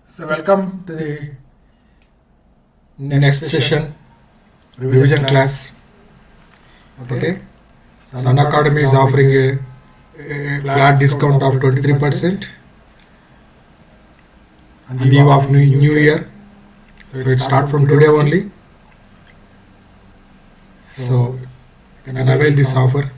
So welcome to the next session, revision class. Okay. So Unacademy is offering a flat discount of 23% on the eve of New Year. So it starts from today only. So you can avail this offer.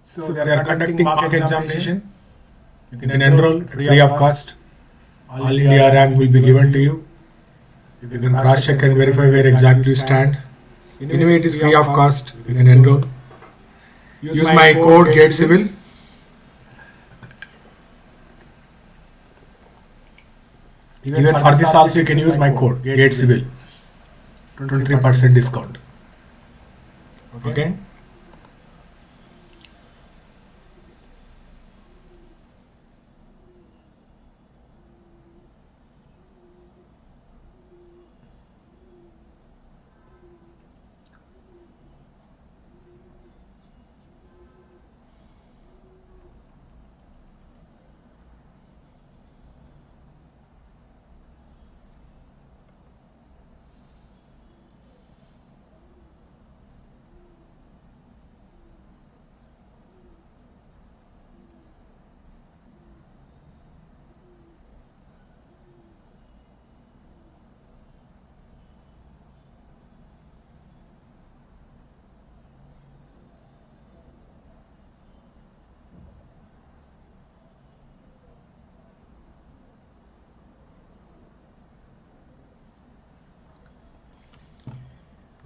So they are conducting mock examination. You can enroll free of cost. All India rank will be given to you. You can cross check and verify where exactly you stand. Anyway, it is free of cost. You can enroll. Use my code GATE Civil. Even for this also you can use my code GATE Civil. 23% discount. Okay.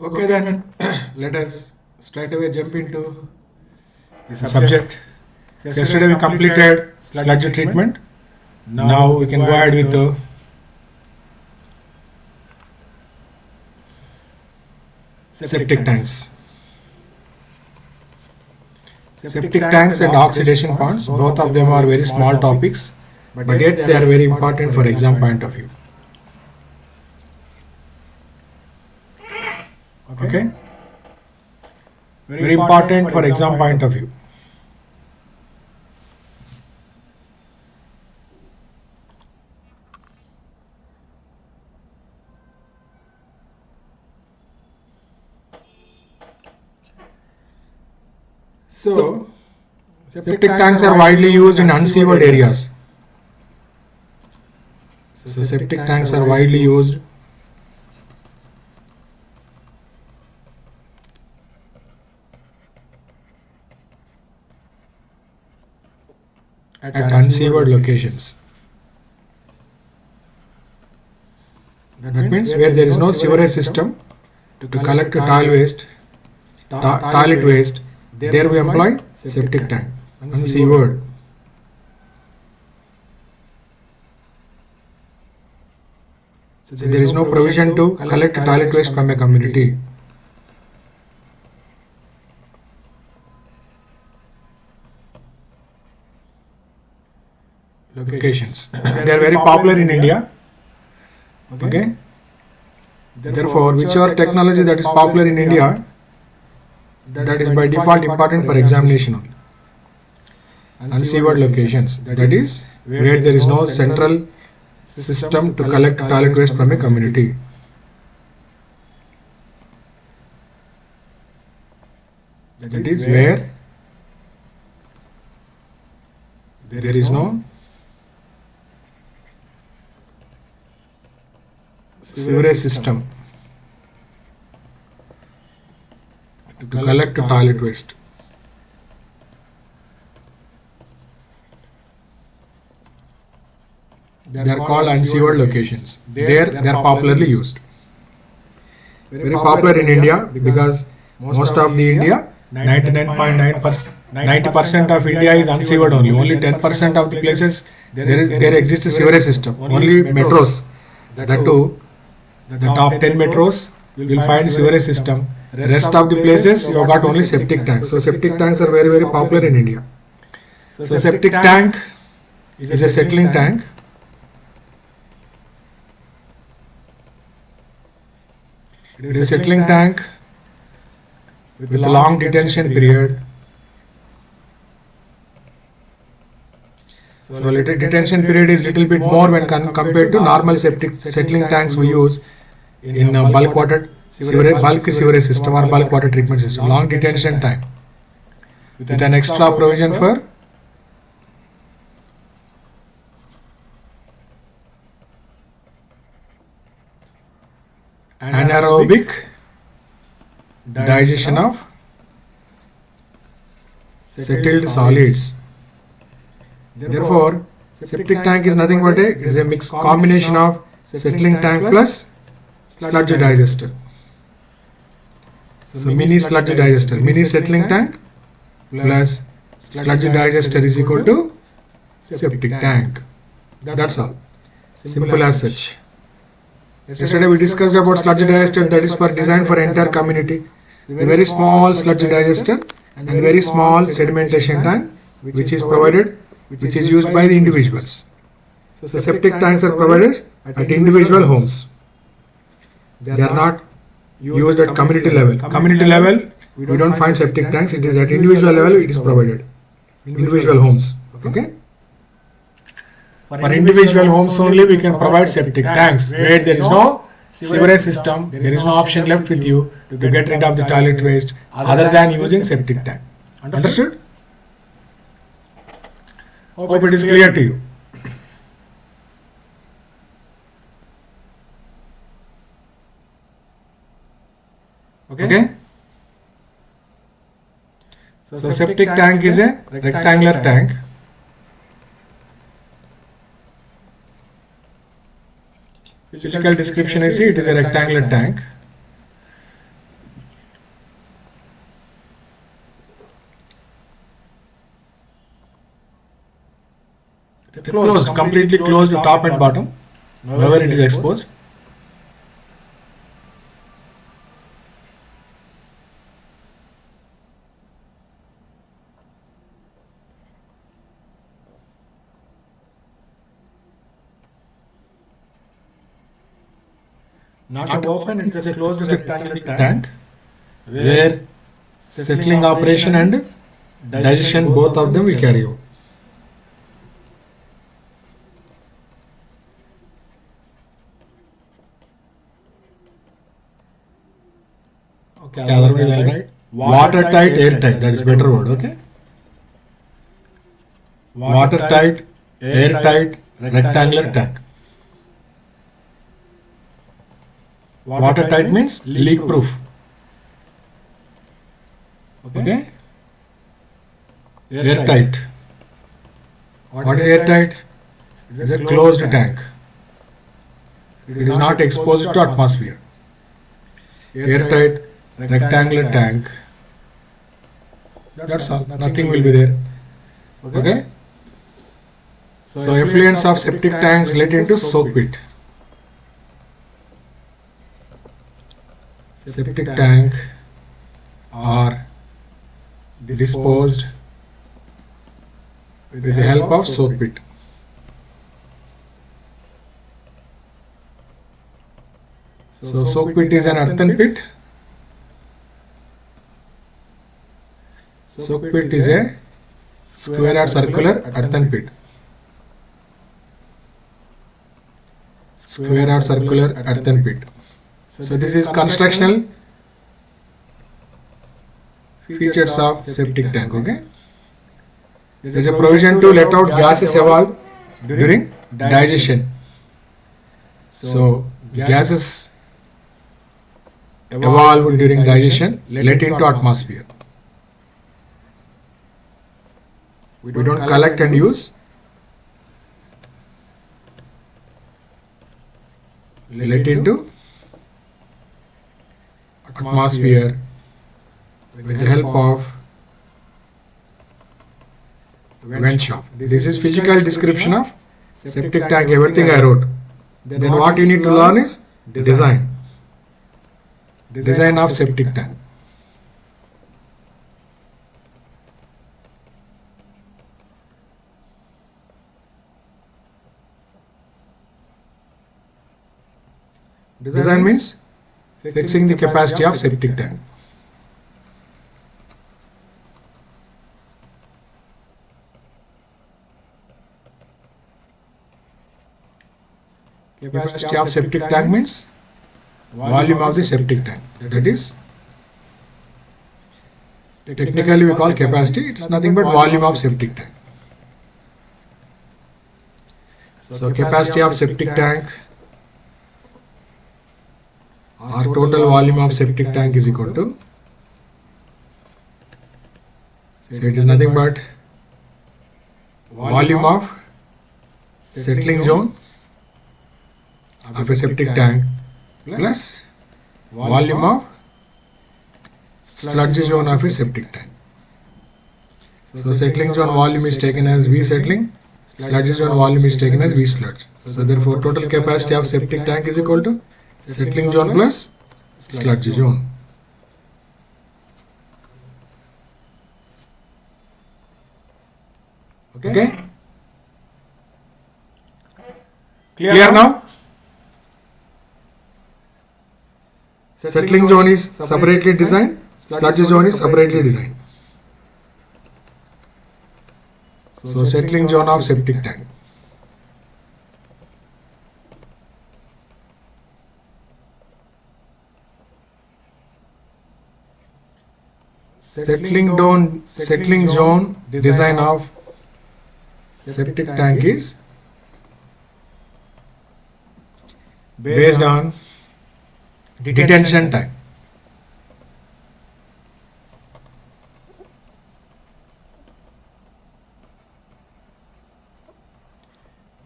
Okay then, let us straight away jump into the subject. So yesterday we completed sludge treatment. Now we can go ahead with the septic tanks. Septic tanks and oxidation ponds, both of them are very small topics, but yet they are very important for exam point of view. Okay? Very important for exam point of view. So, septic tanks are widely used in unsewered areas. So, septic tanks are widely used at unsewered locations. That means where there is no sewerage system to collect toilet waste, there we employ septic tank, unsewered. So there is no provision to collect toilet waste from a community. Locations. They are very popular in India. Okay. Therefore, whichever technology that is popular in India, that is by default important for examination only. Unsewered locations, that is where there is no central system to collect toilet waste from a community. That is where there is no sewerage system to collect toilet waste. They are called unsewered locations. There they are popularly used. Very popular in India because most of the India, 99.9%, 90% of India is unsewered only. Only 10% of the places there exists a sewerage system. Only metros, that too, the top 10 metros will find sewerage system. Rest of the places you have got only septic tanks. So septic tanks are very popular in India. So septic tank is a settling tank. It is a settling tank with a long detention period. So detention period is little bit more when compared to normal septic settling tanks we use in bulk sewerage system or bulk water treatment system. Long detention time with an extra provision for anaerobic digestion of settled solids. Therefore, septic tank is nothing but a mixed combination of settling tank plus sludge digester. So mini sludge digester, mini settling tank plus sludge digester is equal to septic tank. That's all. Simple as such. Yesterday we discussed about sludge digester, that is designed for entire community. A very small sludge digester and very small sedimentation tank which is provided, which is used by the individuals. So septic tanks are provided at individual homes. They are not used at community level. Community level we don't find septic tanks, it is at individual level it is provided. Individual homes. Okay? For individual homes only we can provide septic tanks where there is no sewerage system, there is no option left with you to get rid of the toilet waste other than using septic tank. Understood? Hope it is clear to you. Okay? So septic tank is a rectangular tank. Physical description is it is a rectangular tank. Closed, completely closed top and bottom, wherever it is exposed. Not open, it is a closed rectangular tank where settling operation and digestion both of them we carry out. Okay, otherwise I'll write watertight, airtight, that is better word, okay? Watertight, airtight, rectangular tank. Watertight means leak proof. Okay? Airtight. What is airtight? It is a closed tank. It is not exposed to atmosphere. Airtight, rectangular tank. That's all. Nothing will be there. Okay? So effluents of septic tanks let into soak pit. Septic tank are disposed with the help of soak pit. So soak pit is an earthen pit. Soak pit is a square or circular earthen pit. Square or circular earthen pit. So this is constructional features of septic tank. Okay. There is a provision to let out gases evolve during digestion. So gases evolve during digestion, let into atmosphere. We don't collect and use. Let into atmosphere with the help of vent shaft. This is physical description of septic tank, everything I wrote. Then what you need to learn is design. Design of septic tank. Design means fixing the capacity of septic tank. Capacity of septic tank means volume of the septic tank. That is, technically we call capacity. It's nothing but volume of septic tank. So capacity of septic tank or total volume of septic tank is equal to, so it is nothing but volume of settling zone of a septic tank plus volume of sludge zone of a septic tank. So settling zone volume is taken as V settling, sludge zone volume is taken as V sludge. So therefore total capacity of septic tank is equal to settling zone plus sludge zone. Okay? Clear now? Settling zone is separately designed, sludge zone is separately designed. So settling zone of septic tank. Settling zone design of septic tank is based on detention time.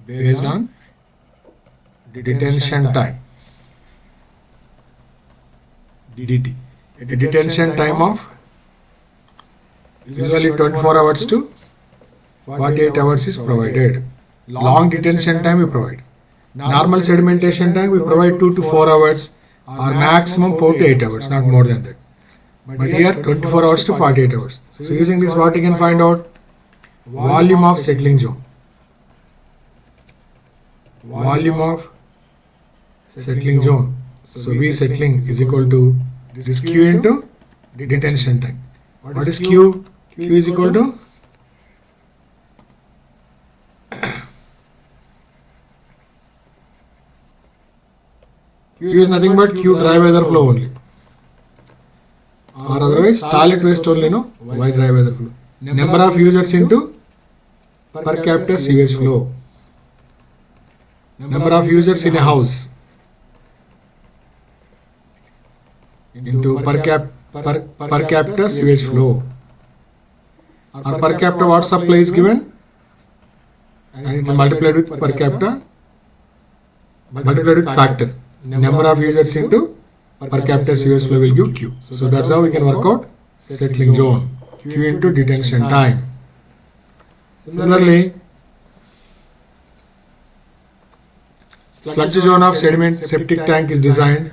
Based on detention time. DT. A detention time of usually 24 hours to 48 hours is provided. Long detention time we provide. Normal sedimentation time we provide 2 to 4 hours or maximum 4 to 8 hours, not more than that. But here 24 hours to 48 hours. So using this what you can find out? Volume of settling zone. Volume of settling zone. So V settling is equal to this Q into detention time. What is Q? Q is equal to Q is nothing but Q dry weather flow only. Or otherwise solid waste only, no? Why dry weather flow? Number of users into per capita sewage flow. Number of users in a house into per capita sewage flow. Or per capita water supply is given and it is multiplied with per capita multiplied with factor. Number of users into per capita sewage flow will give Q. So that's how we can work out settling zone. Q into detention time. Similarly, sludge zone of sediment septic tank is designed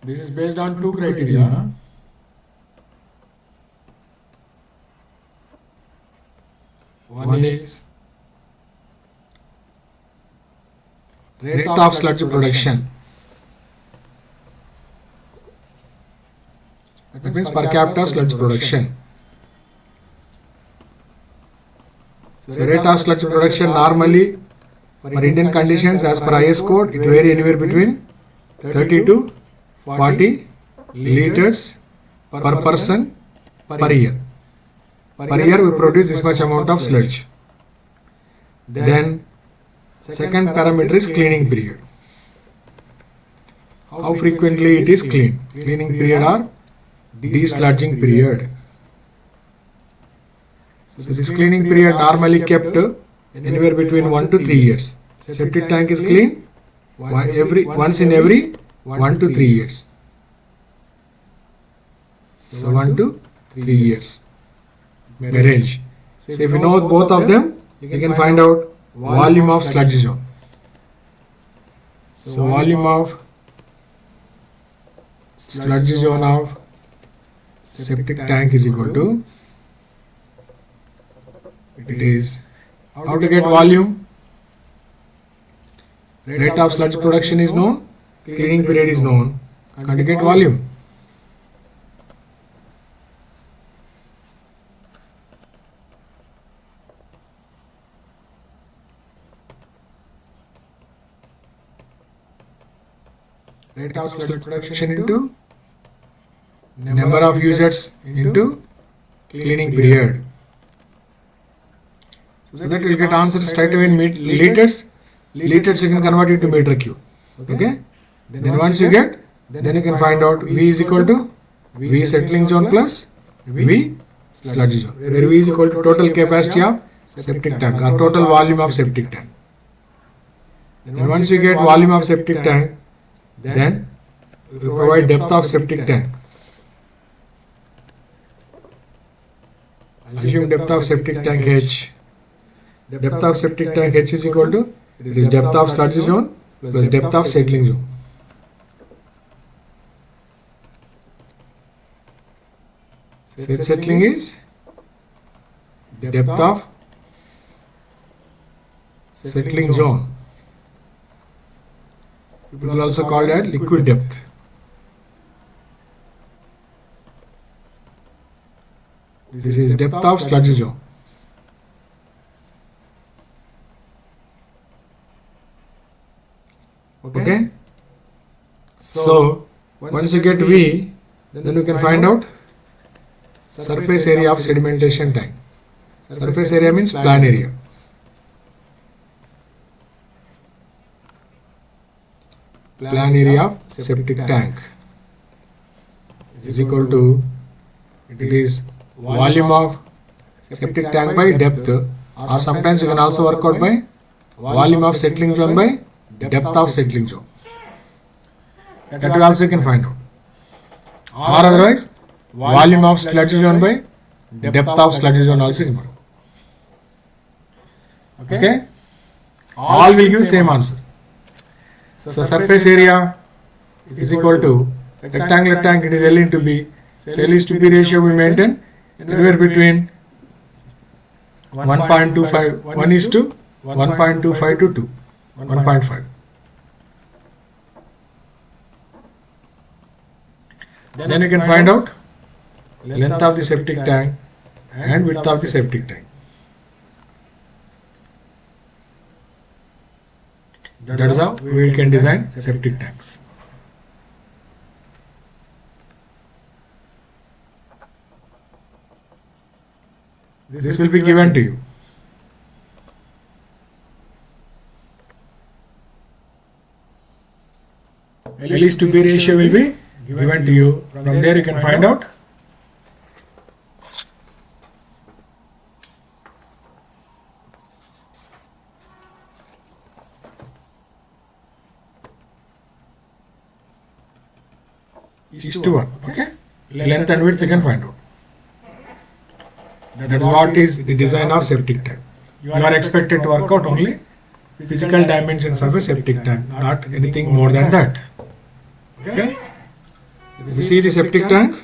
This is based on two criteria. One is rate of sludge production. That means per capita sludge production. So rate of sludge production normally for Indian conditions as per IS code, it vary anywhere between 30 to 40 liters per person per year. Per year we produce this much amount of sludge. Then second parameter is cleaning period. How frequently it is cleaned? Cleaning period or desludging period. So this cleaning period normally kept anywhere between 1 to 3 years. Septic tank is cleaned once in every 1 to 3 years. So 1 to 3 years may range. So if you know both of them, you can find out volume of sludge zone. So volume of sludge zone of septic tank is equal to, it is, how to get volume? Rate of sludge production is known, cleaning period is known. How to get volume? Rate of sludge production into number of users into cleaning period. So that you will get answer straight away in liters. Liters you can convert it to meter cube. Okay. Then once you get, then you can find out V is equal to V settling zone plus V sludge zone, where V is equal to total capacity of septic tank or total volume of septic tank. Then once you get volume of septic tank, then we provide depth of septic tank. Assume depth of septic tank H. Depth of septic tank H is equal to, it is depth of sludge zone plus depth of settling zone. So its settling is depth of settling zone. People also call that liquid depth. This is depth of sludge zone. Okay. So once you get V, then you can find out surface area of sedimentation tank. Surface area means plan area. Plan area of septic tank is equal to, it is volume of septic tank by depth, or sometimes you can also work out by volume of settling zone by depth of settling zone. That you also can find out. Or otherwise, volume of sludge zone by depth of sludge zone also can find out. Okay? All will give same answer. So surface area is equal to rectangular tank, it is L into B. So L is to B ratio we maintain anywhere between 1.25, 1 is to 1.25 to 2, 1.5. Then you can find out length of the septic tank and width of the septic tank. That is how we can design septic tanks. This will be given to you. L is to B ratio will be given to you. From there you can find out is to 1. Okay? Length and width you can find out. That is what is the design of septic tank. You are expected to work out only physical dimensions of a septic tank, not anything more than that. Okay? If you see the septic tank,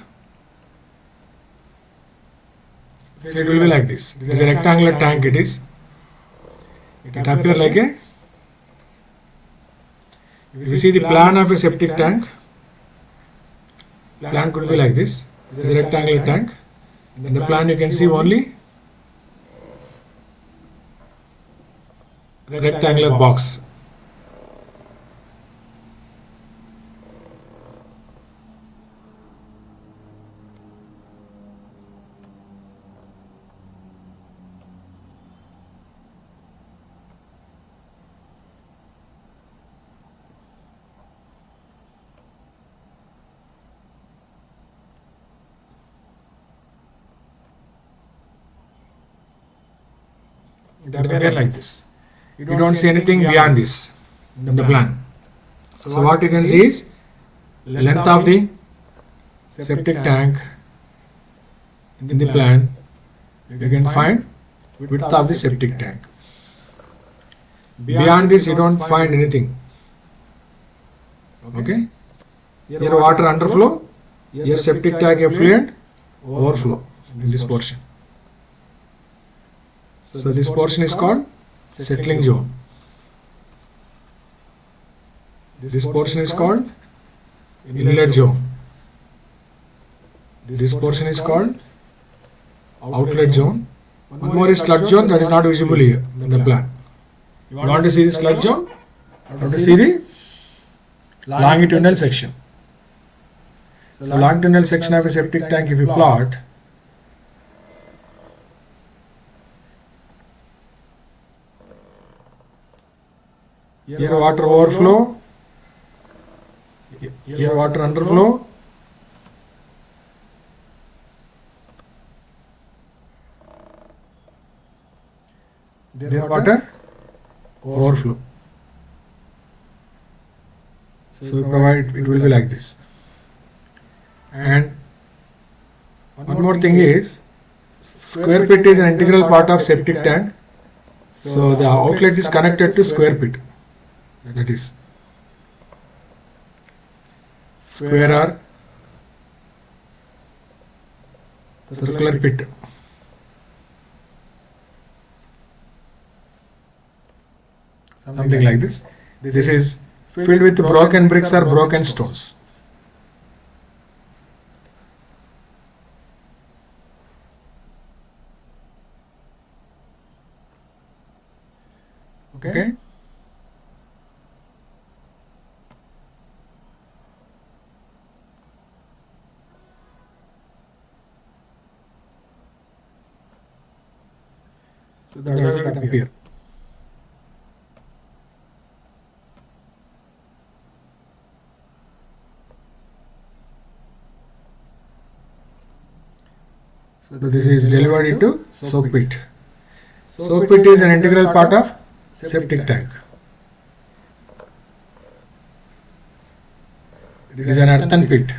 so it will be like this. It is a rectangular tank. It appears like a. If you see the plan of a septic tank, plan could be like this. It is a rectangular tank. In the plan you can see only rectangular box. It appears like this. You don't see anything beyond this in the plan. So what you can see is length of the septic tank in the plan. You can find width of the septic tank. Beyond this you don't find anything. Okay. Here water underflow, here septic tank effluent overflow in this portion. So this portion is called settling zone. This portion is called inlet zone. This portion is called outlet zone. One more is sludge zone, that is not visible here in the plan. You want to see the sludge zone? You want to see the longitudinal section. So longitudinal section of a septic tank, if you plot, here water overflow, here water underflow, there water overflow. So we provide, it will be like this. And one more thing is, square pit is an integral part of septic tank. So the outlet is connected to square pit. That is square or circular pit. Something like this. This is filled with broken bricks or broken stones. Okay. So that does not appear. So this is delivered into soak pit. Soak pit is an integral part of septic tank. It is an earthen pit.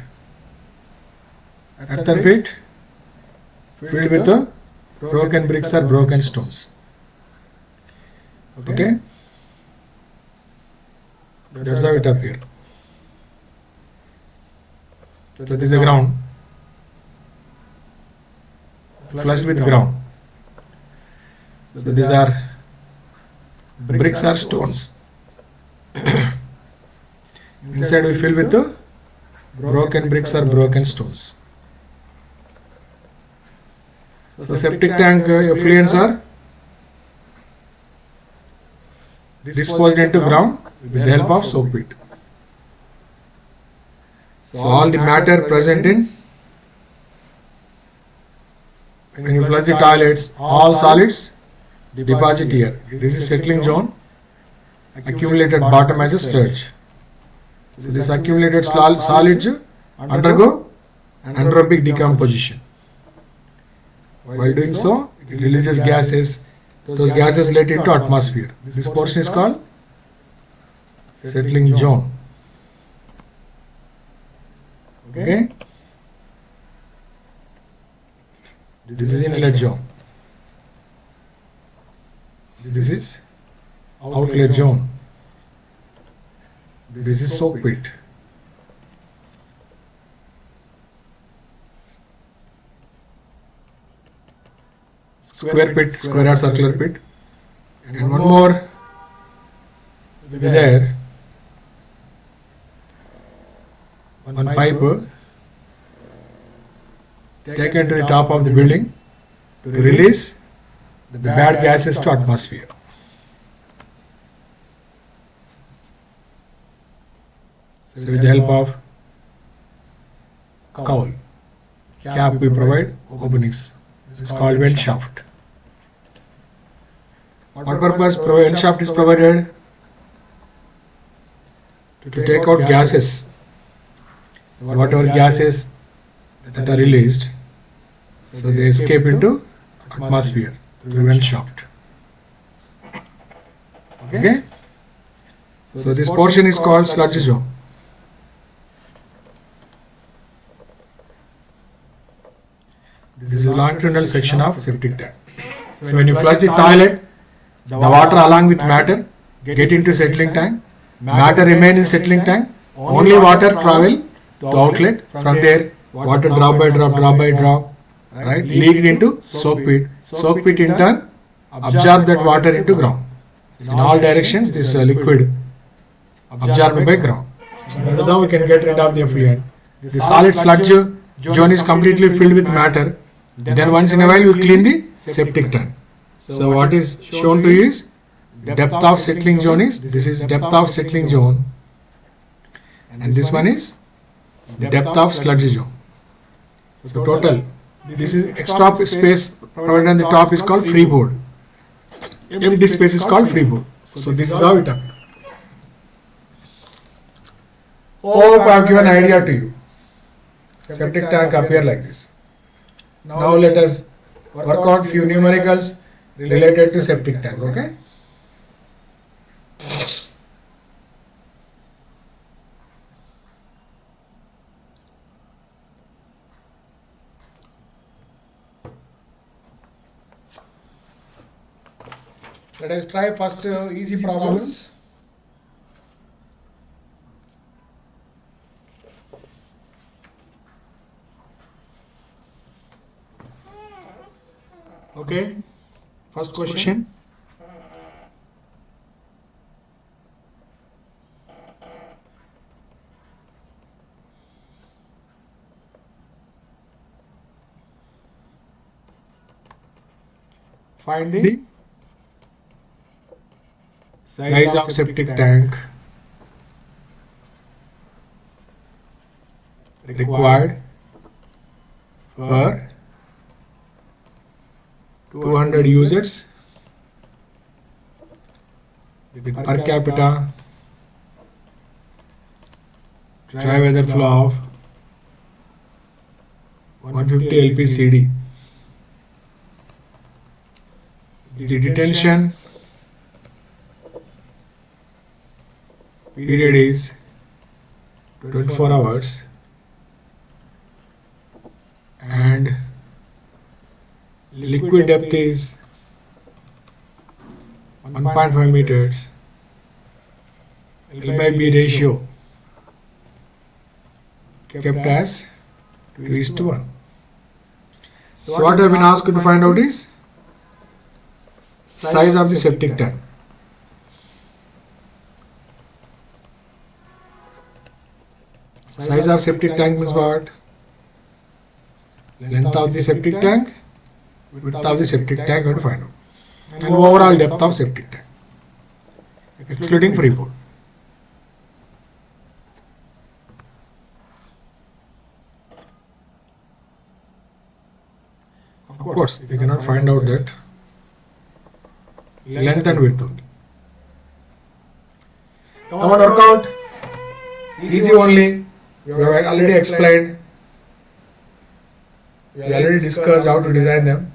Earthen pit filled with the broken bricks or broken stones. Okay? That's how it appears. So this is a ground, flushed with ground. So these are bricks or stones. Inside we fill with the broken bricks or broken stones. So septic tank effluents are disposed into ground with the help of soak pit. So all the matter present in, when you flush the toilets, all solids deposit here. This is settling zone. Accumulated bottom as a sludge. So this accumulated solids undergo anaerobic decomposition. While doing so, it releases gases. Those gases let into atmosphere. This portion is called settling zone. Okay. This is inlet zone. This is outlet zone. This is soak pit. square pit, square or circular pit, and one more will be there. One pipe taken to the top of the building to release the bad gases to atmosphere. So with the help of cowl cap we provide openings. It's called vent shaft. What purpose vent shaft is provided? To take out gases, whatever gases that are released, so they escape into atmosphere through vent shaft. Okay? So this portion is called sludge zone. This is a longitudinal section of septic tank. So when you flush the toilet, the water along with matter get into settling tank. Matter remain in settling tank. Only water travel to outlet. From there, water drop by drop, right, leaked into soak pit. Soak pit in turn absorb that water into ground. In all directions, this liquid absorbed by ground. So that is how we can get rid of the effluent. The solid sludge zone is completely filled with matter. Then once in a while we clean the septic tank. So what is shown to you is depth of settling zone is, this is depth of settling zone, and this one is the depth of sludge zone. So total, this is extra space provided on the top is called freeboard. Empty space is called freeboard. So this is how it happens. Hope I have given an idea to you. Septic tank appear like this. Now let us work out few numericals related to septic tank. Okay. Let us try first easy problems. Okay, first question. Find the size of septic tank required for 200 users with per capita dry weather flow of 150 LPCD. The detention period is 24 hours and liquid depth is 1.5 meters. L by B ratio kept as 2:1. So what I have been asked to find out is size of the septic tank. Size of septic tank means what? Length of the septic tank, width of the septic tank, you have to find out. And overall depth of septic tank, excluding freeboard. Of course, we cannot find out that length and width only. Come on, work out. Easy only. We have already explained. We already discussed how to design them.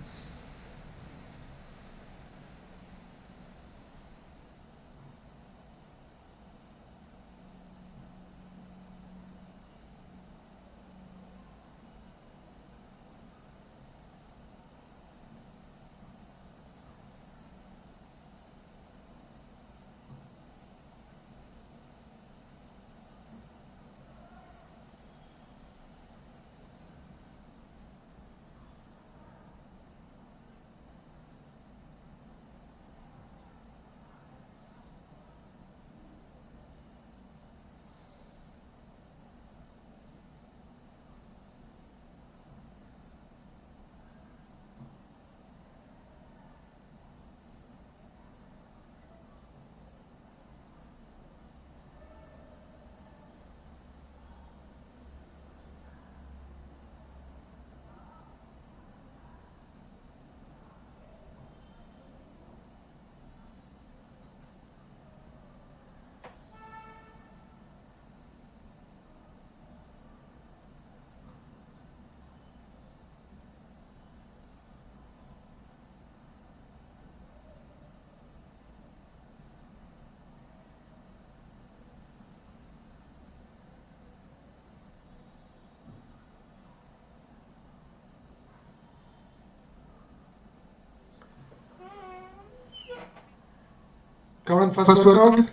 Come on, first workout.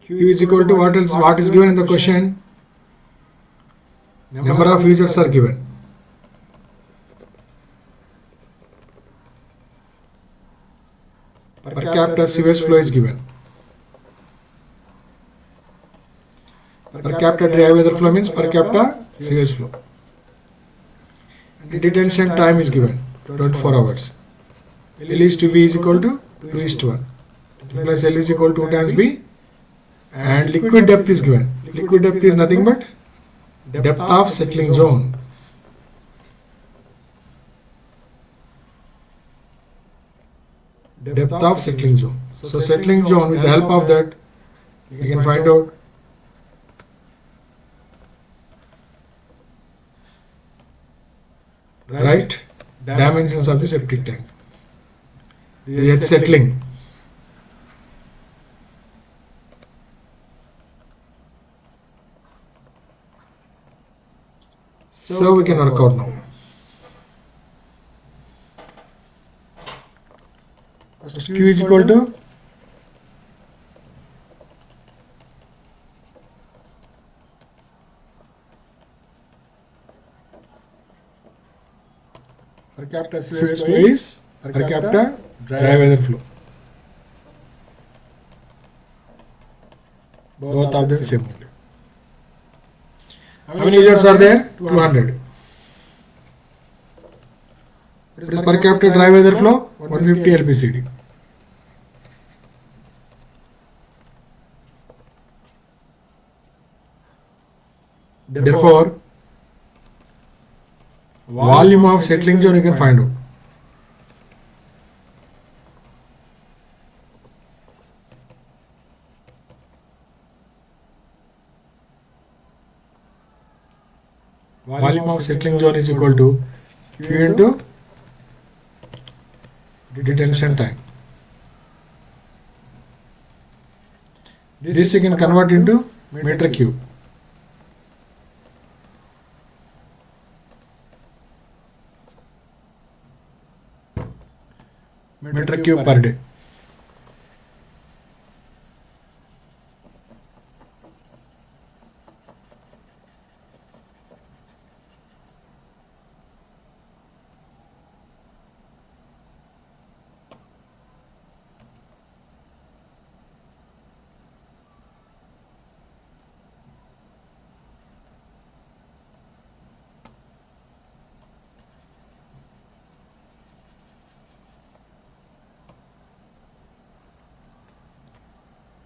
Q is equal to what else? What is given in the question? Number of users are given. Per capita sewage flow is given. Per capita dry weather flow means per capita sewage flow. Detention time is given 24 hours. L is to B is equal to 2:1. Plus L is equal to 2 times B. And liquid depth is given. Liquid depth is nothing but depth of settling zone. Depth of settling zone. So settling zone, with the help of that, you can find out right dimensions of the septic tank. The edge settling. So we can work out now. Q is equal to Per capita sewage flow is per capita dry weather flow. Both of them same. How many users are there? 200. What is per capita dry weather flow? 150 LPCD. Therefore, volume of settling zone you can find out. Volume of settling zone is equal to Q into detention time. This you can convert into meter cube. Meter cube per day.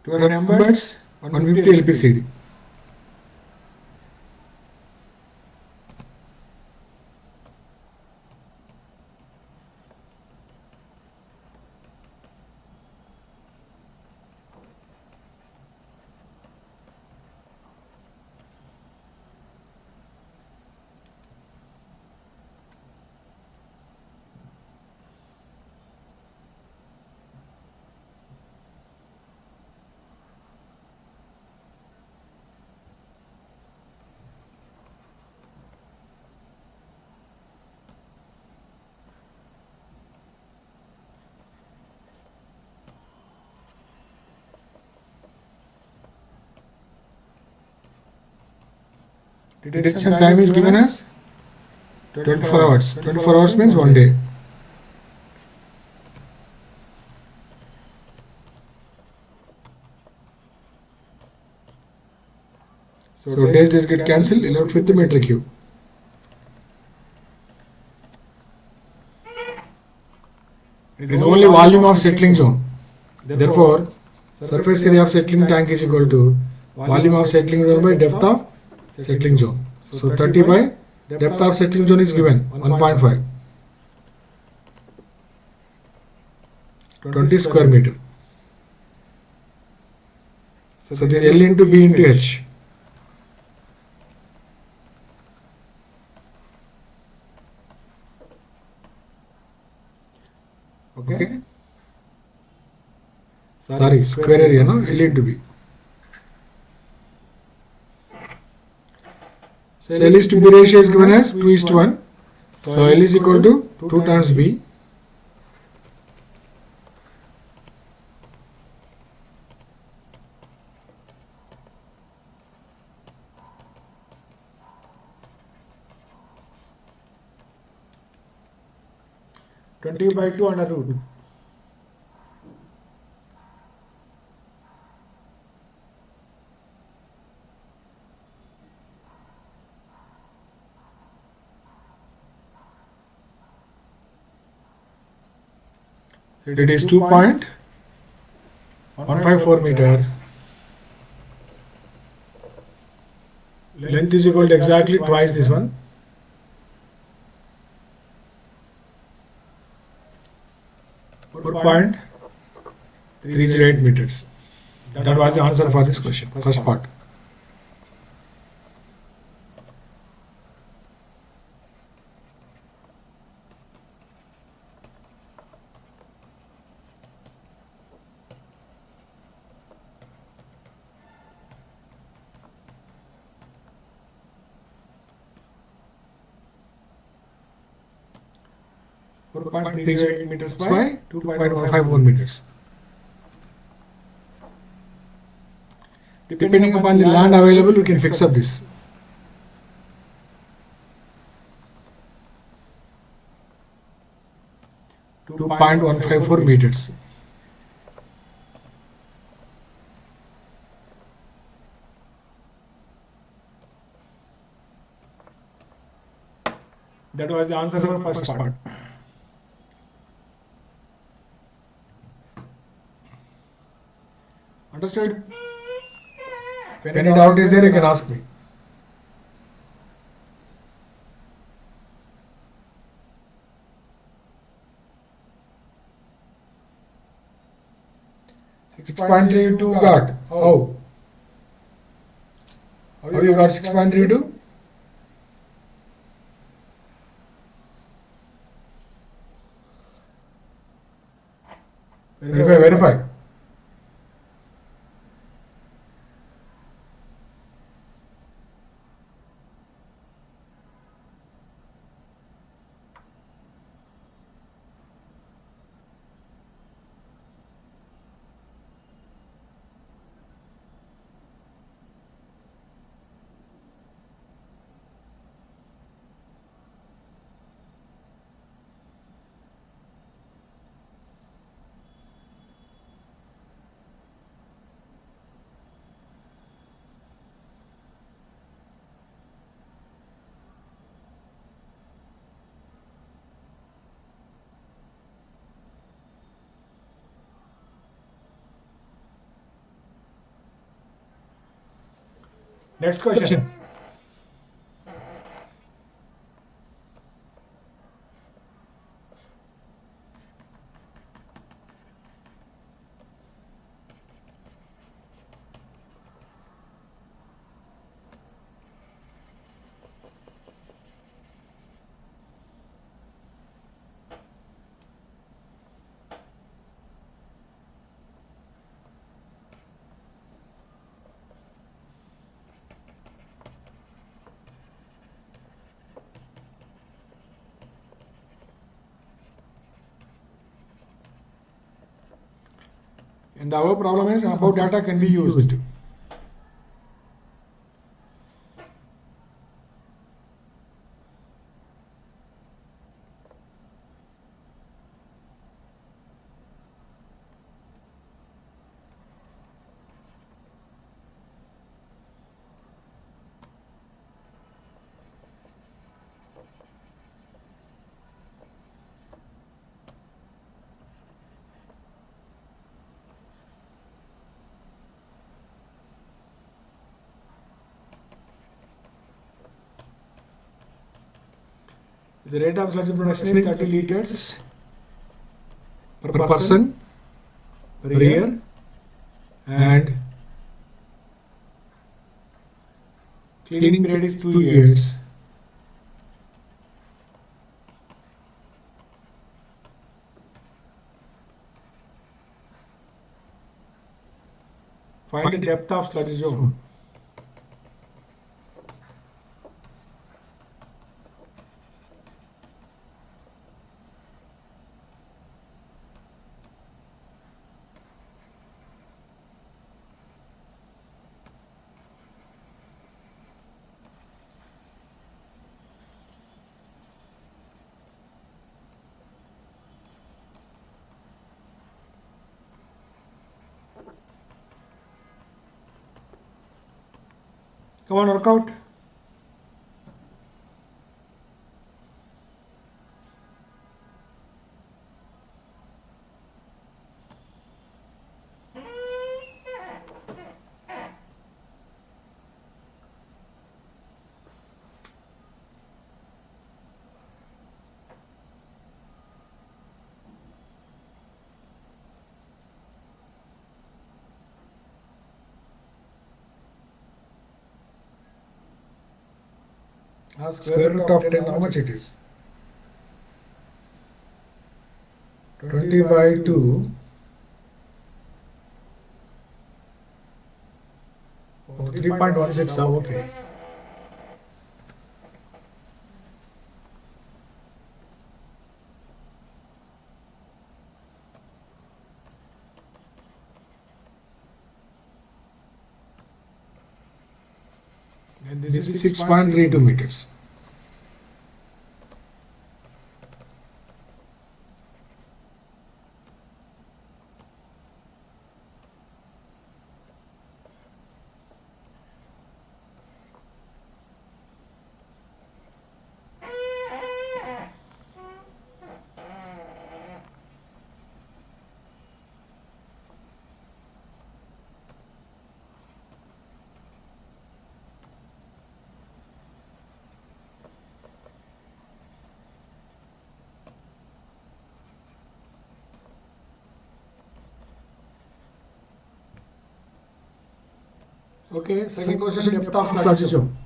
Two numbers 150 LPCD. Detection time is given as 24 hours. 24 hours means 1 day. So days get cancelled, left with the meter cube. It is only volume of settling zone. Therefore, surface area of settling tank is equal to volume of settling zone by depth of settling zone. So 30 by depth of settling zone is given 1.5. 20 square meter. So then L into B into H. Okay. Sorry, square area, no? L into B. So L is to B ratio is given as 2:1. So L is equal to 2 times B. 20 by 2 under root. So It is 2.154 meter. Length is equal to exactly twice this one. 4.308 meters. That was the answer for this question, first part. meters by by 2.154 meters. Depending upon the land available, we can fix up this. Two 2.154 meters. That was the answer for first part. Understood? If any doubt is there, you can ask me. Six 6.32 got. How? How you got 6.32? Verify. Next question. And our problem is above data can be used. The rate of sludge production is 30 liters per person per year, and cleaning period is 2 years. Find the depth of sludge zone. Come on, work out. Square root of 10, how much it is? 20 by 2. Oh, 3.16, okay. And This is 6.32 meters. Okay, second question, depth of sludge. Sludge zone.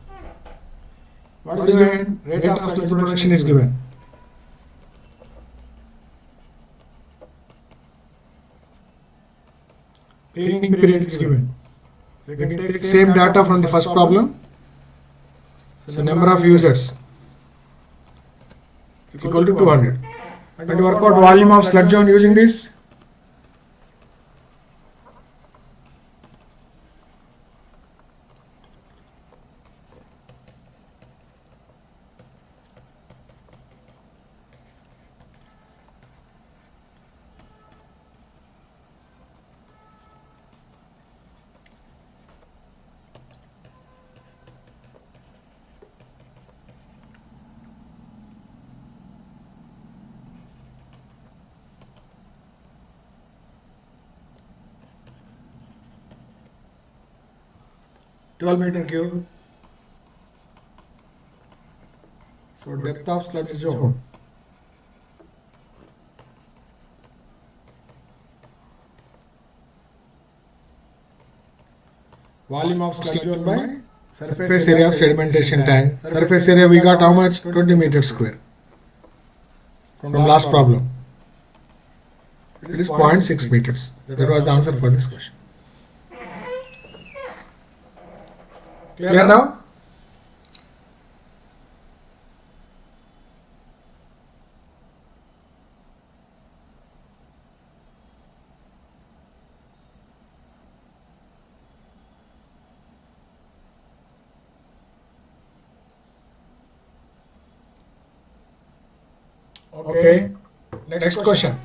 What is given? Rate of sludge production is given. Cleaning period is given. So We can take same data from the first problem. So number of users is equal to 200. And you work out volume of sludge zone using this. Meter cube. So depth of sludge zone. Volume of sludge zone by Surface area of sedimentation tank. Surface area we got how much? 20 meters square. From last problem. It is 0.6 meters. That was the answer for this question. Clear now? Okay. Next question.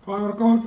Come on, workout.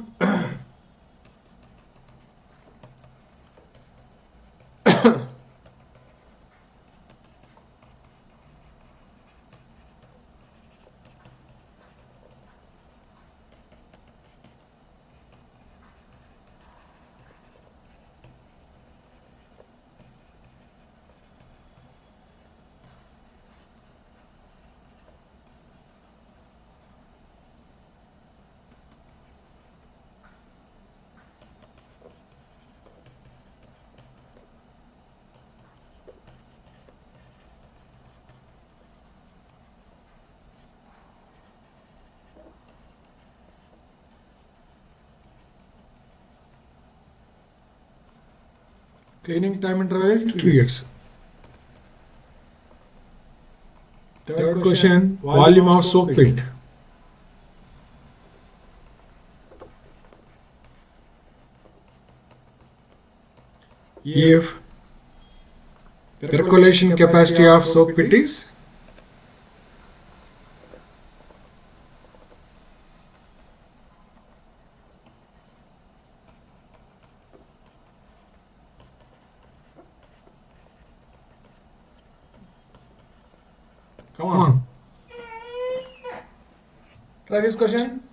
Cleaning time interval is 2 years. Third Question, volume of soak pit. If percolation capacity of soak pit is Come on. Try this question.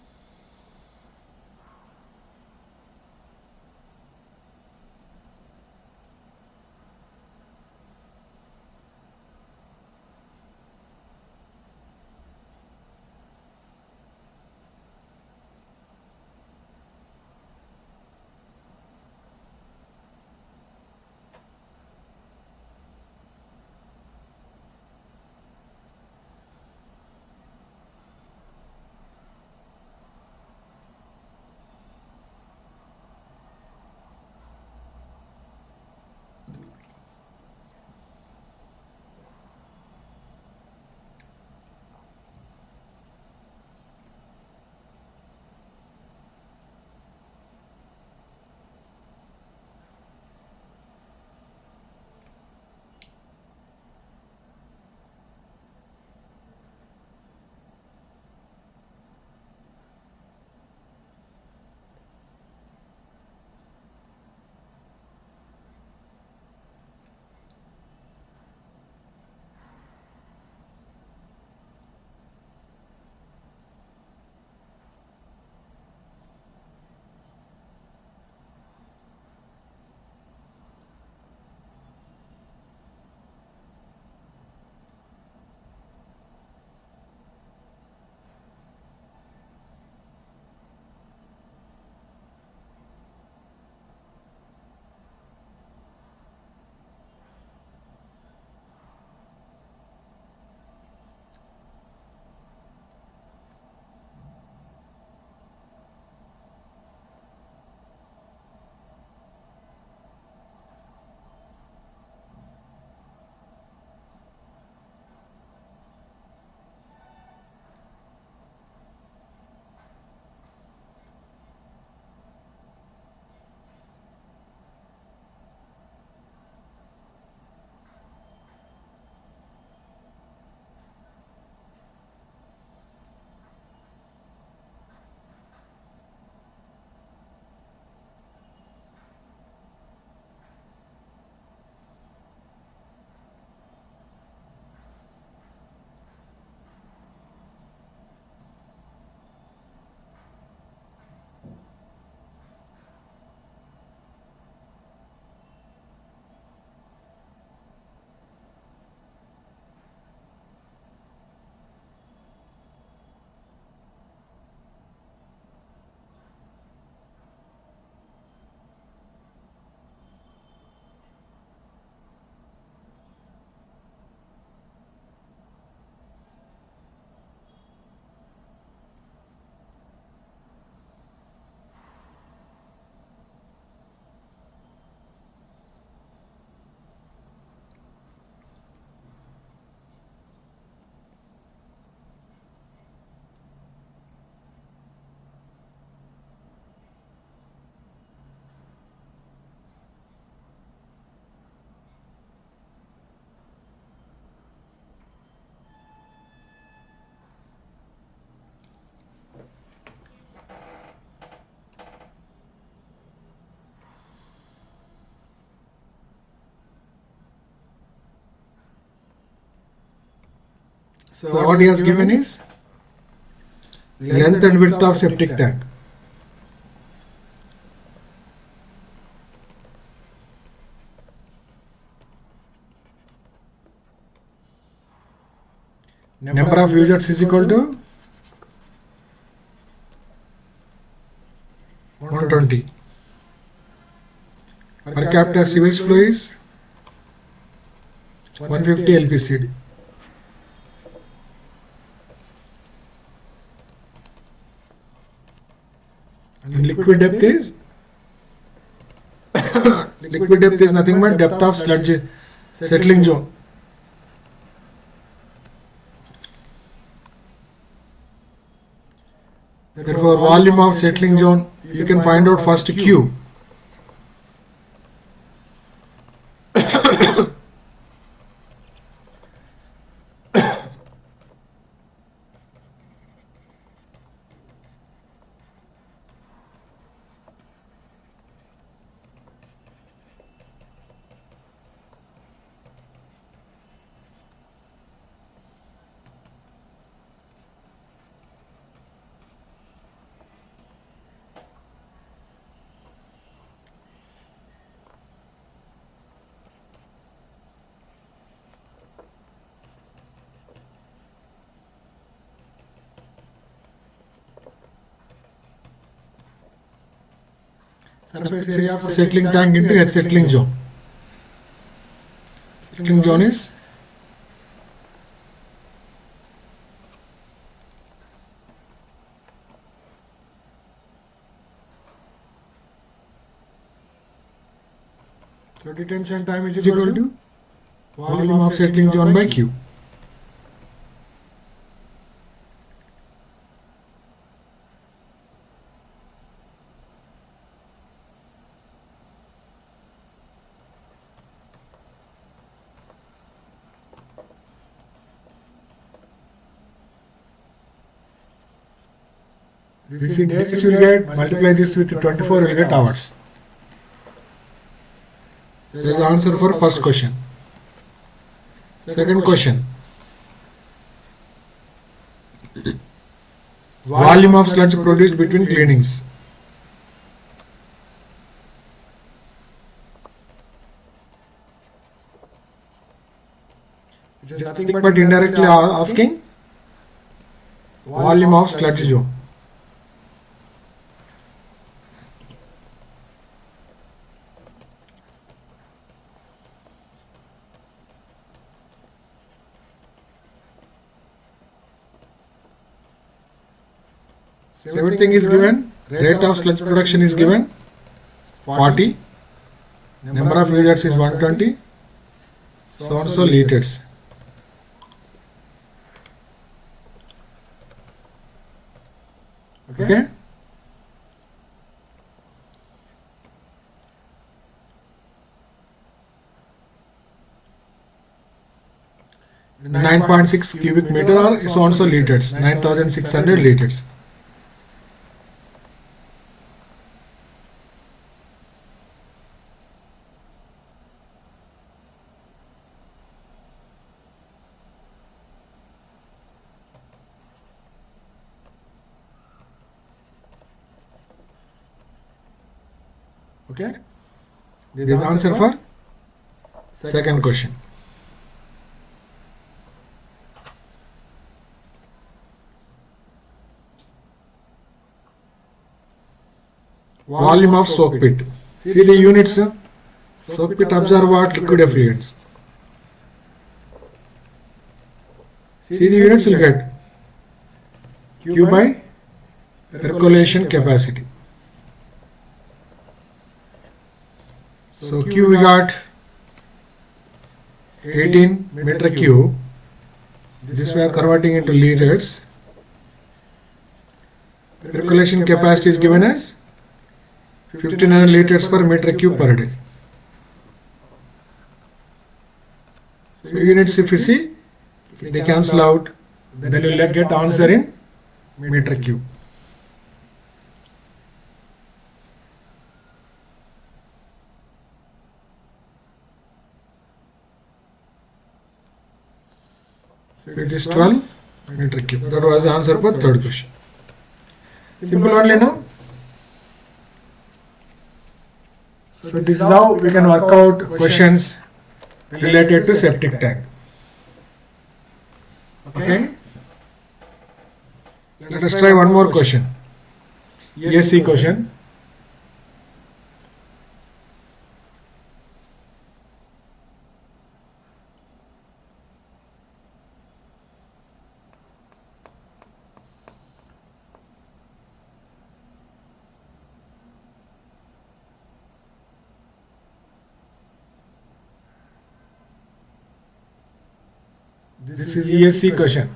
So what he has given is length and width of septic tank. Number of users is equal to 120. Per capita sewage flow is 150 LPCD. And liquid depth is nothing but depth of sludge settling zone. Therefore, volume of settling zone you can find out first Q. Surface area of Settling tank into H settling zone. Settling zone is 30 tension time is equal to volume of settling zone by Q. This you will get, multiply this with 24, you will get hours. There is the answer for first question. Second question. Volume of sludge produced between cleanings. It is nothing But indirectly asking volume of sludge zone. Everything is given. Rate of sludge production is given 40. Number of users is 120. So and so liters. Okay. The 9.6 cubic meter or so and so liters. 9,600 liters. Okay. This is answer for second question. Volume of soak pit. See the units. Soak pit absorb what? Liquid effluents. See the units will get Q by percolation capacity. So Q we got 18 meter cube. This we are converting into liters. Percolation capacity is given as 1500 liters per meter cube per day. So units if you see, they cancel out, then you will get answer in meter cube. So So it is 12 meter cube. That was the answer for third question. Simple only, no? So this is how we can work out questions related to septic tank. Okay? Let us try one more question. ESE question. This is ESE question.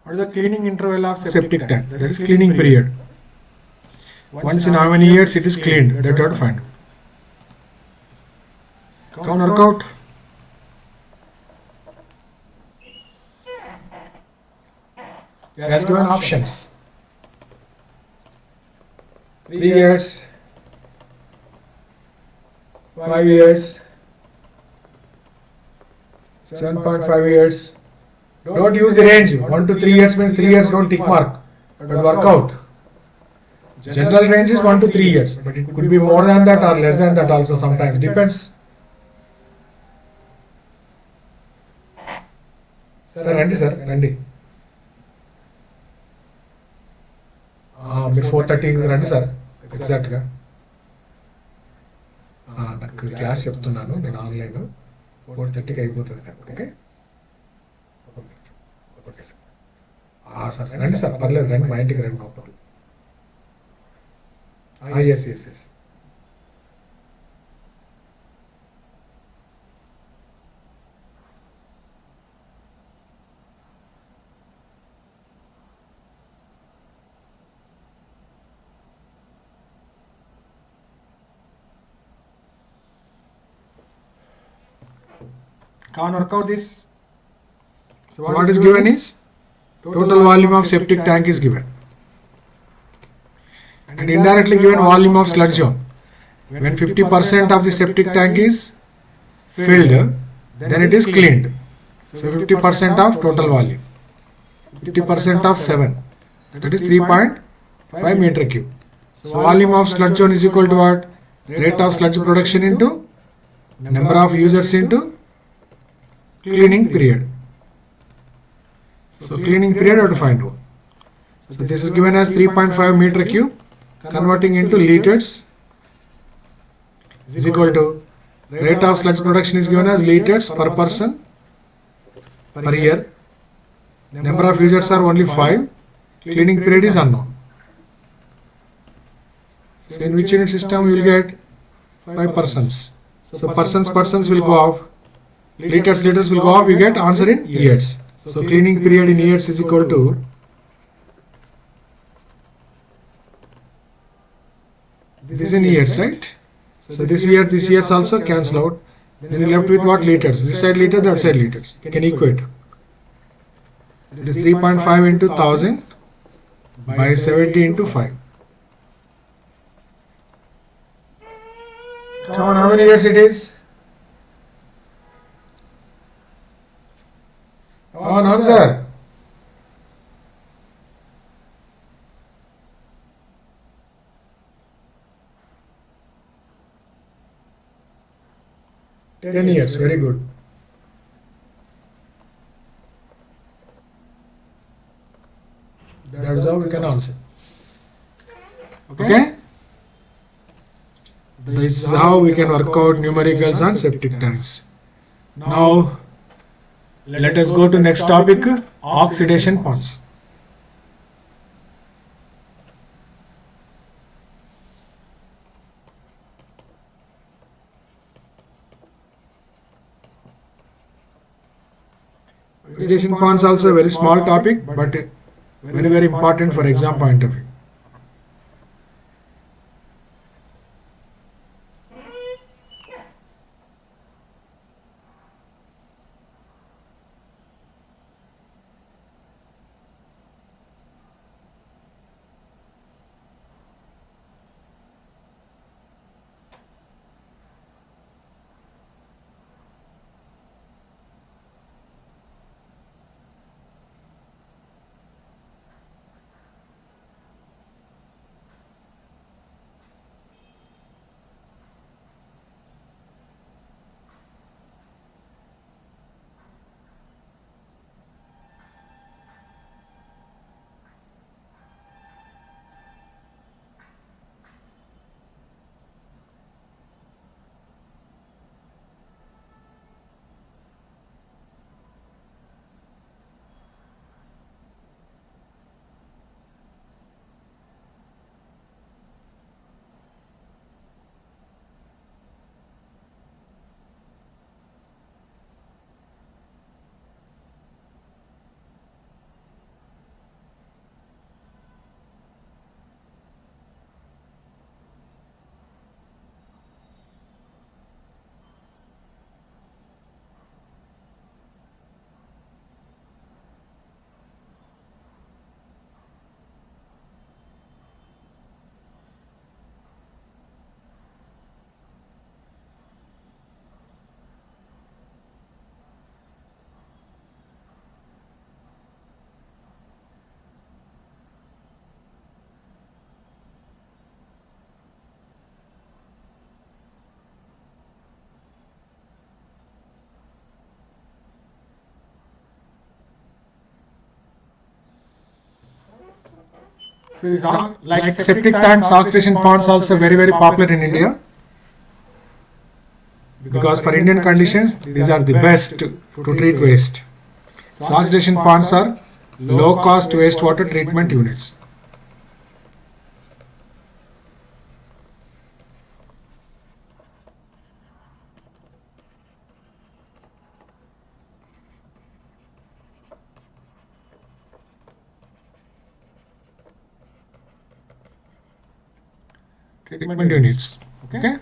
What is the cleaning interval of Septic tank. That is cleaning period. Once in how many years it is cleaned, that you have to find. Count work out. He has given options. 3 years, 5 years, 7.5 years. Don't use the range. 1 to 3 years means 3 years, don't tick mark. But work out. General range is 1 to 3 years, but it could be more than that or less than that also sometimes. Depends. Sir, Randy, sir, Randy. మీరు 4:30 రండి sir ఎగ్జాక్ట్గా. నాకు class చెప్తున్నాను నేను online 4:30కి అయిపోతుంది నాకు. Okay okay sir. Sir రండి సార్, పర్లేదు రండి, మా ఇంటికి రండి, no problem. Yes yes yes. Can't work out this. So what is given is total volume of septic tank is given, and indirectly given volume of sludge zone. When 50% of the septic tank is filled, then it is cleaned. So 50% of total volume, 50% of 7, that is 3.5 meter cube. So volume of sludge zone is equal to what? Rate of sludge production into number of users into cleaning period. So cleaning period have to find out. So this is given as 3.5 meter cube, converting into liters is equal to rate of sludge production is given as liters per person per year. Number of users are only 5. Cleaning period is unknown. So in which unit system we will get 5 persons. So persons will go off. Liters will go off, you get answer in years. So cleaning period in years is equal to This is in years, right? So this years also cancel out. Then you're left with what? Liters. This side liters, that side liters. You can equate. It is 3.5 into 1000 by 70 into 5. Come on, how many years it is? Come on, answer. Ten years, very good. That is how we can answer. Okay? This is how we can work out numericals on septic tanks. Now, let us go to next topic, oxidation ponds. Oxidation ponds also a very small topic, but very important for exam point of view. So like septic tanks, oxidation ponds also very popular in India. Because for Indian conditions, these are the best to treat waste. So oxidation ponds are low cost wastewater treatment units. Treatment units. Okay.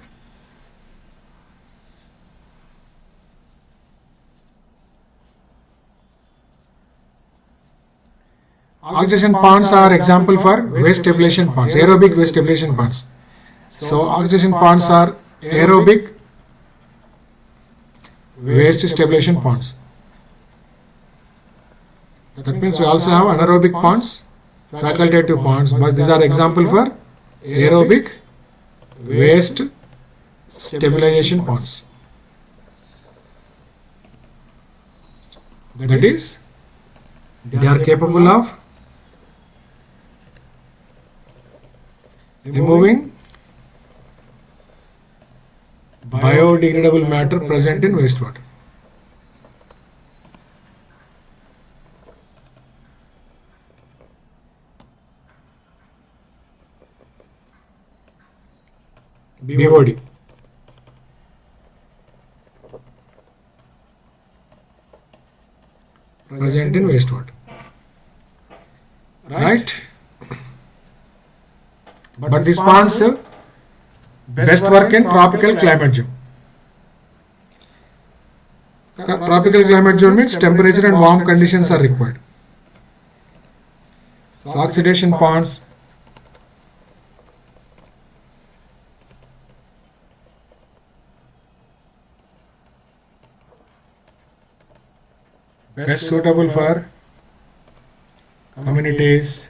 Oxidation ponds are example for waste ablation ponds, aerobic waste ablation ponds. So oxidation ponds are aerobic waste stabilization ponds. That means we also have anaerobic ponds, facultative ponds, but these are example for aerobic waste stabilization ponds. That is, they are capable of removing biodegradable matter present in wastewater. BOD. Present in wastewater. Right? But these ponds Best work in tropical climate zone. Tropical climate zone means temperature and warm conditions are required. So oxidation ponds, best suitable for communities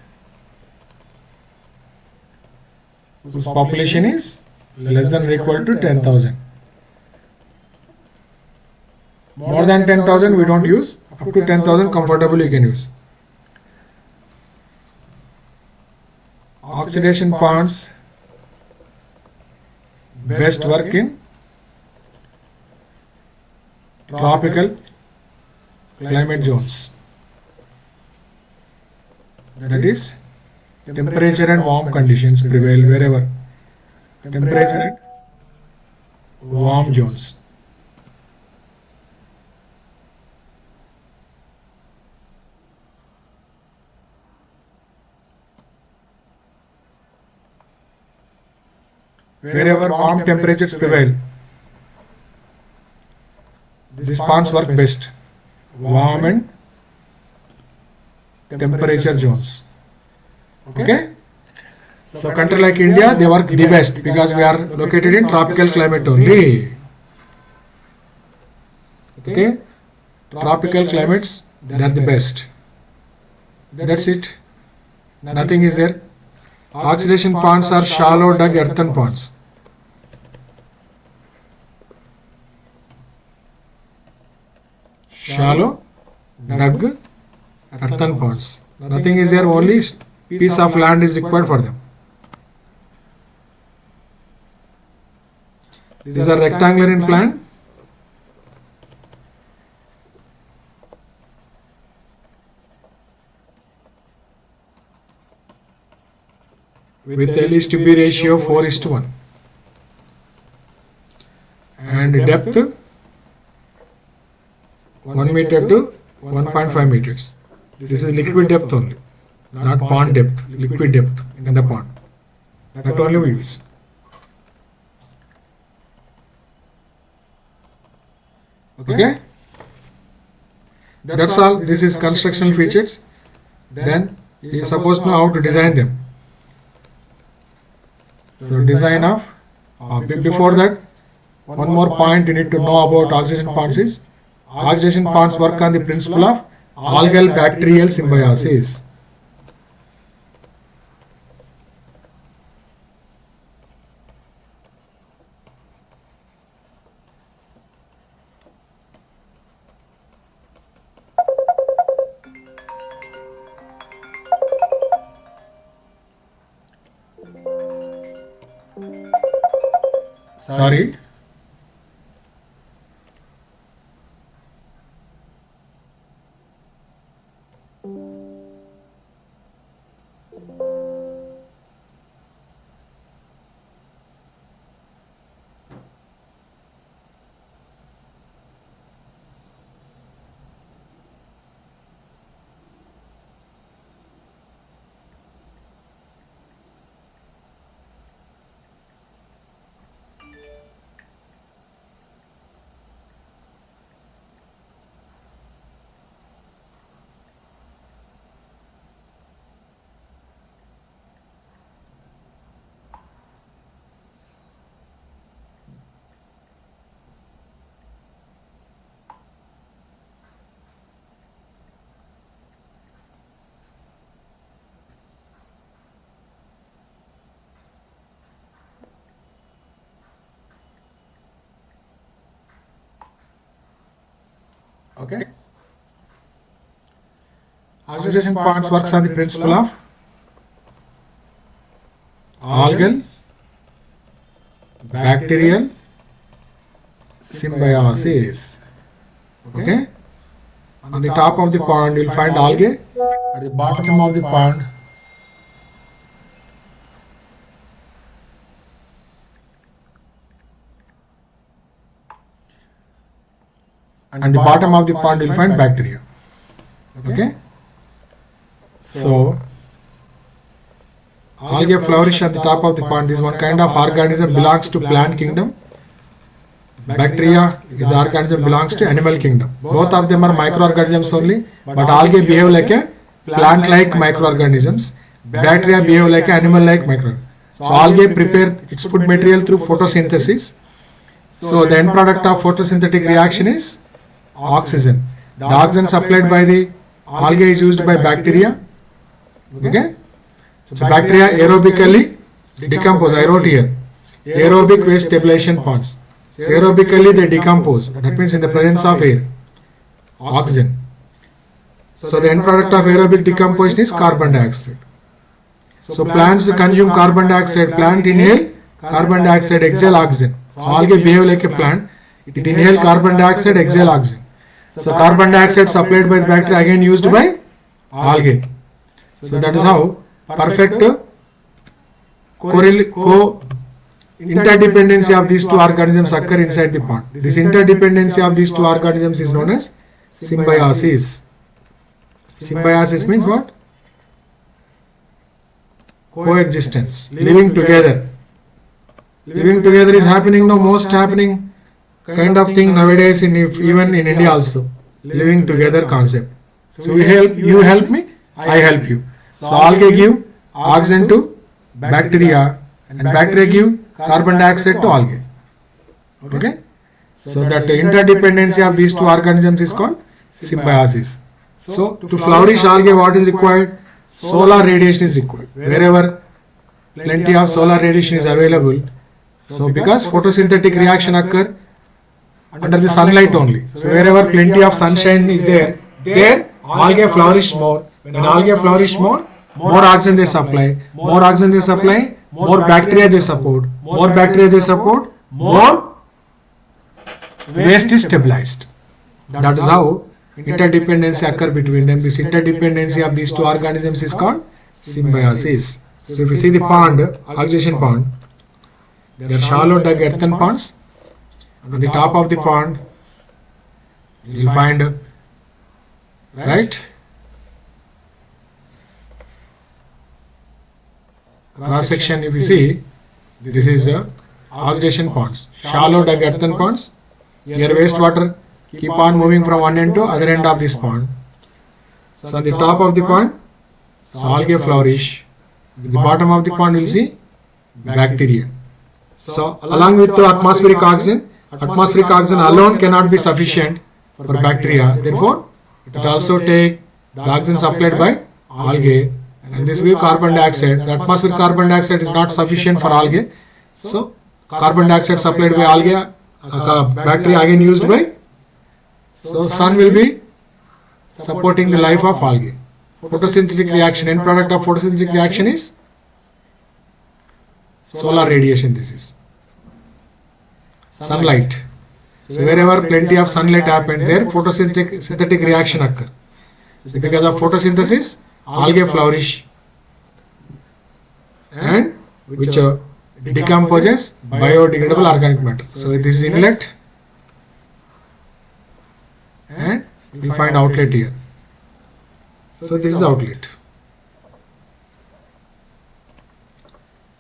whose population is less than or equal to 10,000. more than 10,000 we don't use, up to 10,000 comfortably you can use. Oxidation ponds best work in tropical climate zones, that is temperature and warm conditions prevail wherever. Temperature and warm zones. Wherever warm temperatures prevail, these ponds work best. Warm and temperature zones. Okay? So country like India, they work the best because we are located in tropical climate only. Okay? Tropical climates, they are the best. That's it. Nothing is there. Oxidation ponds are shallow dug earthen ponds. Shallow dug earthen ponds. Nothing is there, only piece of land is required for them. These are rectangular in plan. With L is to B ratio 4:1 and depth 1 meter to 1.5 meters. This is liquid depth only, not pond depth, liquid depth in the pond. That only we use. Okay? That's all. This is constructional features. Then you are supposed to know how to design them. So design of before that, one more point you need to know about oxidation ponds is oxidation ponds work on the principle of algal bacterial symbiosis. Sorry. Okay. Oxidation ponds works on the principle of algal bacterial symbiosis. Okay. On the top of the pond you will find algae. At the bottom of the pond and the bottom of the pond you will find bacteria. Okay. So algae flourish at the top of the pond. This one kind of organism belongs to plant kingdom. Bacteria is the organism belongs to animal kingdom. Both of them are microorganisms only, but algae behave like a plant-like microorganisms. Bacteria behave like an animal-like microorganism. So algae prepare its food material through photosynthesis. So the end product of photosynthetic reaction is oxygen. The oxygen supplied by the algae is used by bacteria. Okay. So bacteria aerobically decompose. I wrote here aerobic waste stabilization ponds. So aerobically they decompose. That means in the presence of air, oxygen. So the end product of aerobic decomposition is carbon dioxide. So plants consume carbon dioxide. Plant inhale carbon dioxide, exhale oxygen. So algae behave like a plant. It inhale carbon dioxide, exhale oxygen. So carbon dioxide supplied by the bacteria again used by algae. So that is how perfect interdependency of these two organisms occur inside the pond. This interdependency of these two organisms is known as symbiosis. Symbiosis means what? Coexistence, living together. Living together is happening now, most happening kind of thing nowadays even in India also. Living together concept. So you help me, I help you. So algae give oxygen to bacteria and bacteria give carbon dioxide to algae. Okay. So that interdependency of these two organisms is called symbiosis. So to flourish algae, what is required? Solar radiation is required. Wherever plenty of solar radiation is available. So because photosynthetic reaction occur under the sunlight only. So wherever plenty of sunshine is there algae flourish more. When algae flourish more oxygen they supply. More oxygen they supply, more bacteria they support. More bacteria they support, more waste is stabilized. That is how interdependency occur between them. This interdependency of these two organisms is called symbiosis. So if you see the pond, oxidation pond, they are shallow dug earthen ponds. On the top of the pond, you will find, right, cross section. If you see, this is oxidation ponds, shallow dug earthen ponds. Here wastewater keep on moving from one end to other end of this pond. So on the top of the pond, so algae flourish. At the bottom of the pond, you will see bacteria. So along with the atmospheric oxygen alone cannot be sufficient for bacteria. Therefore, it also take the oxygen supplied by algae, and this will carbon dioxide. The atmospheric carbon dioxide is not sufficient for algae. So carbon dioxide supplied by algae, bacteria again used by. So sun will be supporting the life of algae. Photosynthetic reaction, end product of photosynthetic reaction is solar radiation. This is sunlight. So wherever plenty of sunlight happens, there photosynthetic reaction occur. So because of photosynthesis, algae flourish, and which decomposes biodegradable organic matter. So this is inlet, and we find outlet here. So this is outlet.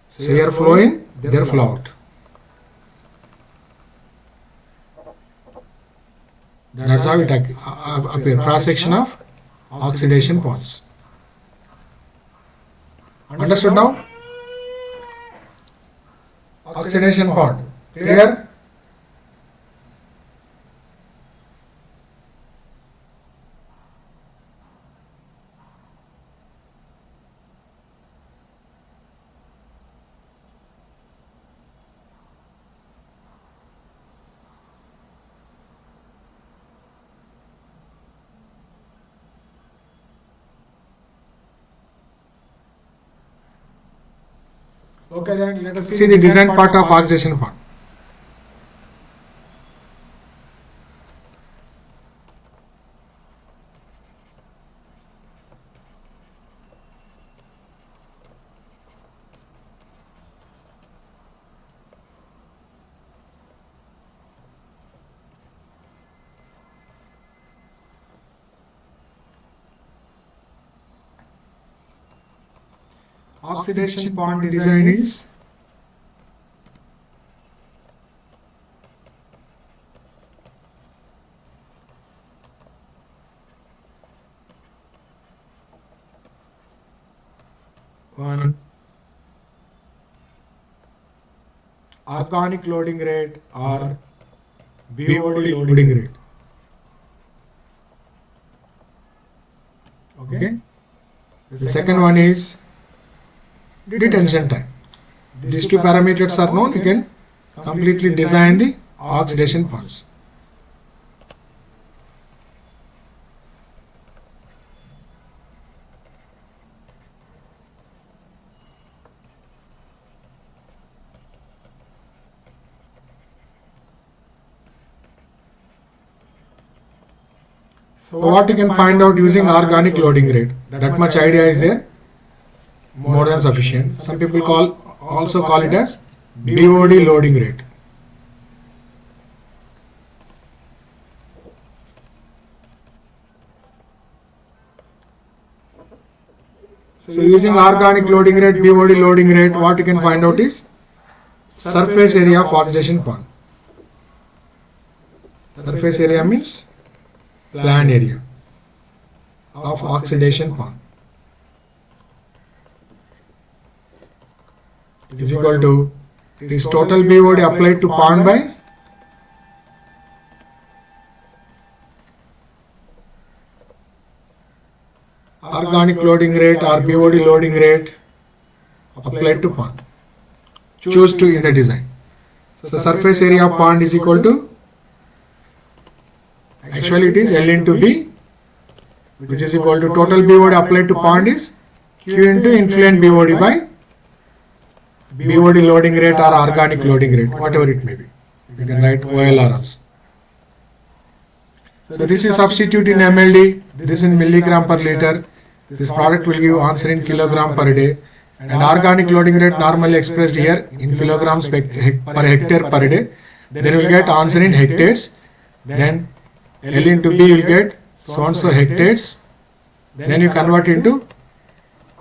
So here flow in, there flow out. That's how it appears. Cross section of oxidation ponds. Understood now? Oxidation pond. Clear? Okay, then let us see the design part of oxidation pond. oxidation pond design is one organic loading rate or BOD loading rate. Okay. The second one is detention time. These two parameters are known. You can completely design the oxidation ponds. So what you can find out using organic loading rate, that much idea is there, more than sufficient. Some people also call it as BOD loading rate. So using organic loading rate, BOD loading rate, what you can find out is surface area of oxidation pond. Surface area means plan area of oxidation pond is equal to this total BOD applied to pond by organic loading rate or BOD loading rate applied to pond. Choose to in the design. So surface area of pond is equal to, actually it is L into B, which is equal to total BOD applied to pond is Q into influent BOD by BOD loading rate or organic loading rate, whatever it may be. You can write OLR also. So this is substitute in MLD, this in milligram per liter. This product will give answer in kilogram per day. And organic loading rate normally expressed here in kilograms per hectare per day. Then you will get answer in hectares. Then L into B will get so and so hectares. Then you convert into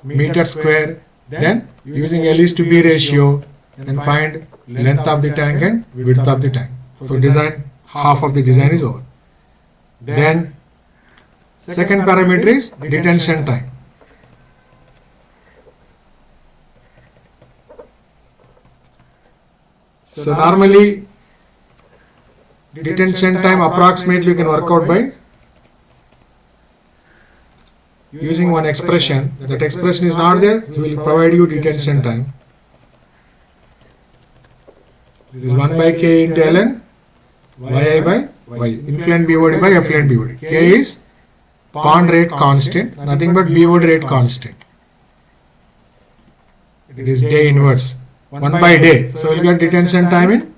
meter square. Then using L is to B ratio, then find length of the tank and width of the tank. So design, half of the design is over. Then second parameter is detention time. So normally detention time approximately you can work out by using one expression. That expression is not there, we will provide you detention time. This is 1 by K into ln yi by y, influent BOD by effluent BOD. K is pond rate constant, nothing but BOD rate constant. It is day inverse, 1 by day. So we will get detention time in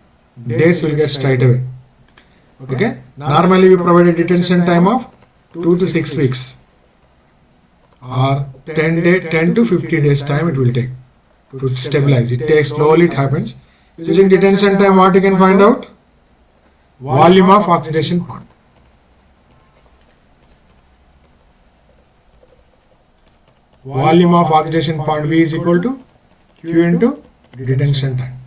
days, we will get straight away. Okay. Normally we provide a detention time of 2 to 6 weeks or 10 to 50 days time it will take to stabilize. It takes slowly, it happens. Using detention time, what you can find out? Volume of oxidation pond. Volume of oxidation pond V is equal to Q into detention time.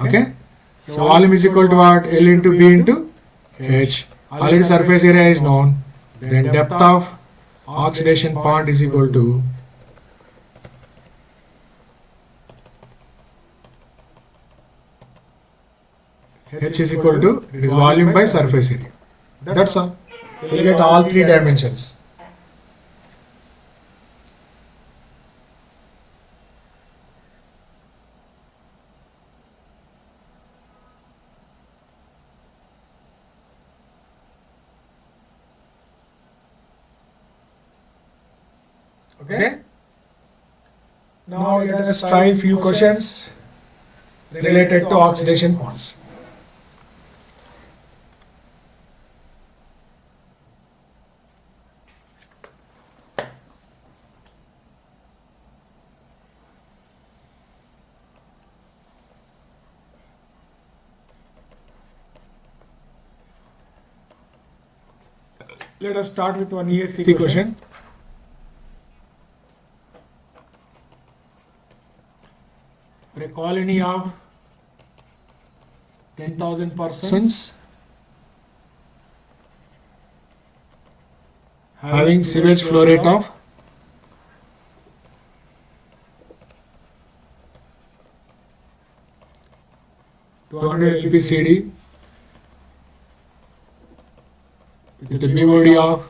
Okay. So volume is equal to what? L into B into H. Already surface area is known. Then depth of oxidation pond is equal to H is equal to this volume by surface area. That's all. So you get all three dimensions. Okay. Now let us try few questions related to oxidation ponds. Let us start with one ESC question. colony of 10,000 persons persons having sewage flow rate of 200 LPCD with a BOD of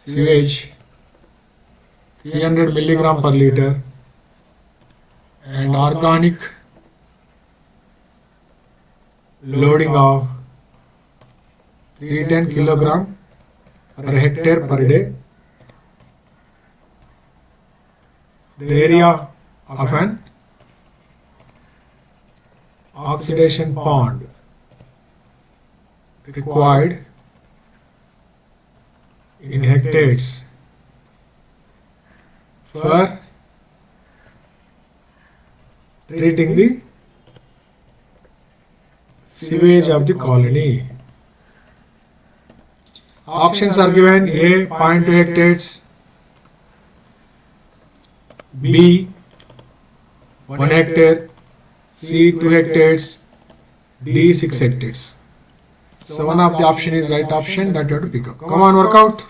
sewage 300 milligram per liter and organic loading of 310 kilogram per hectare per day. The area of an oxidation pond required in hectares for treating the sewage of the colony. Options are given: A 0.2 hectares, B 1 hectare, C 2 hectares, D 6 hectares. So one of the option is right option that you have to pick up. Come on, work out.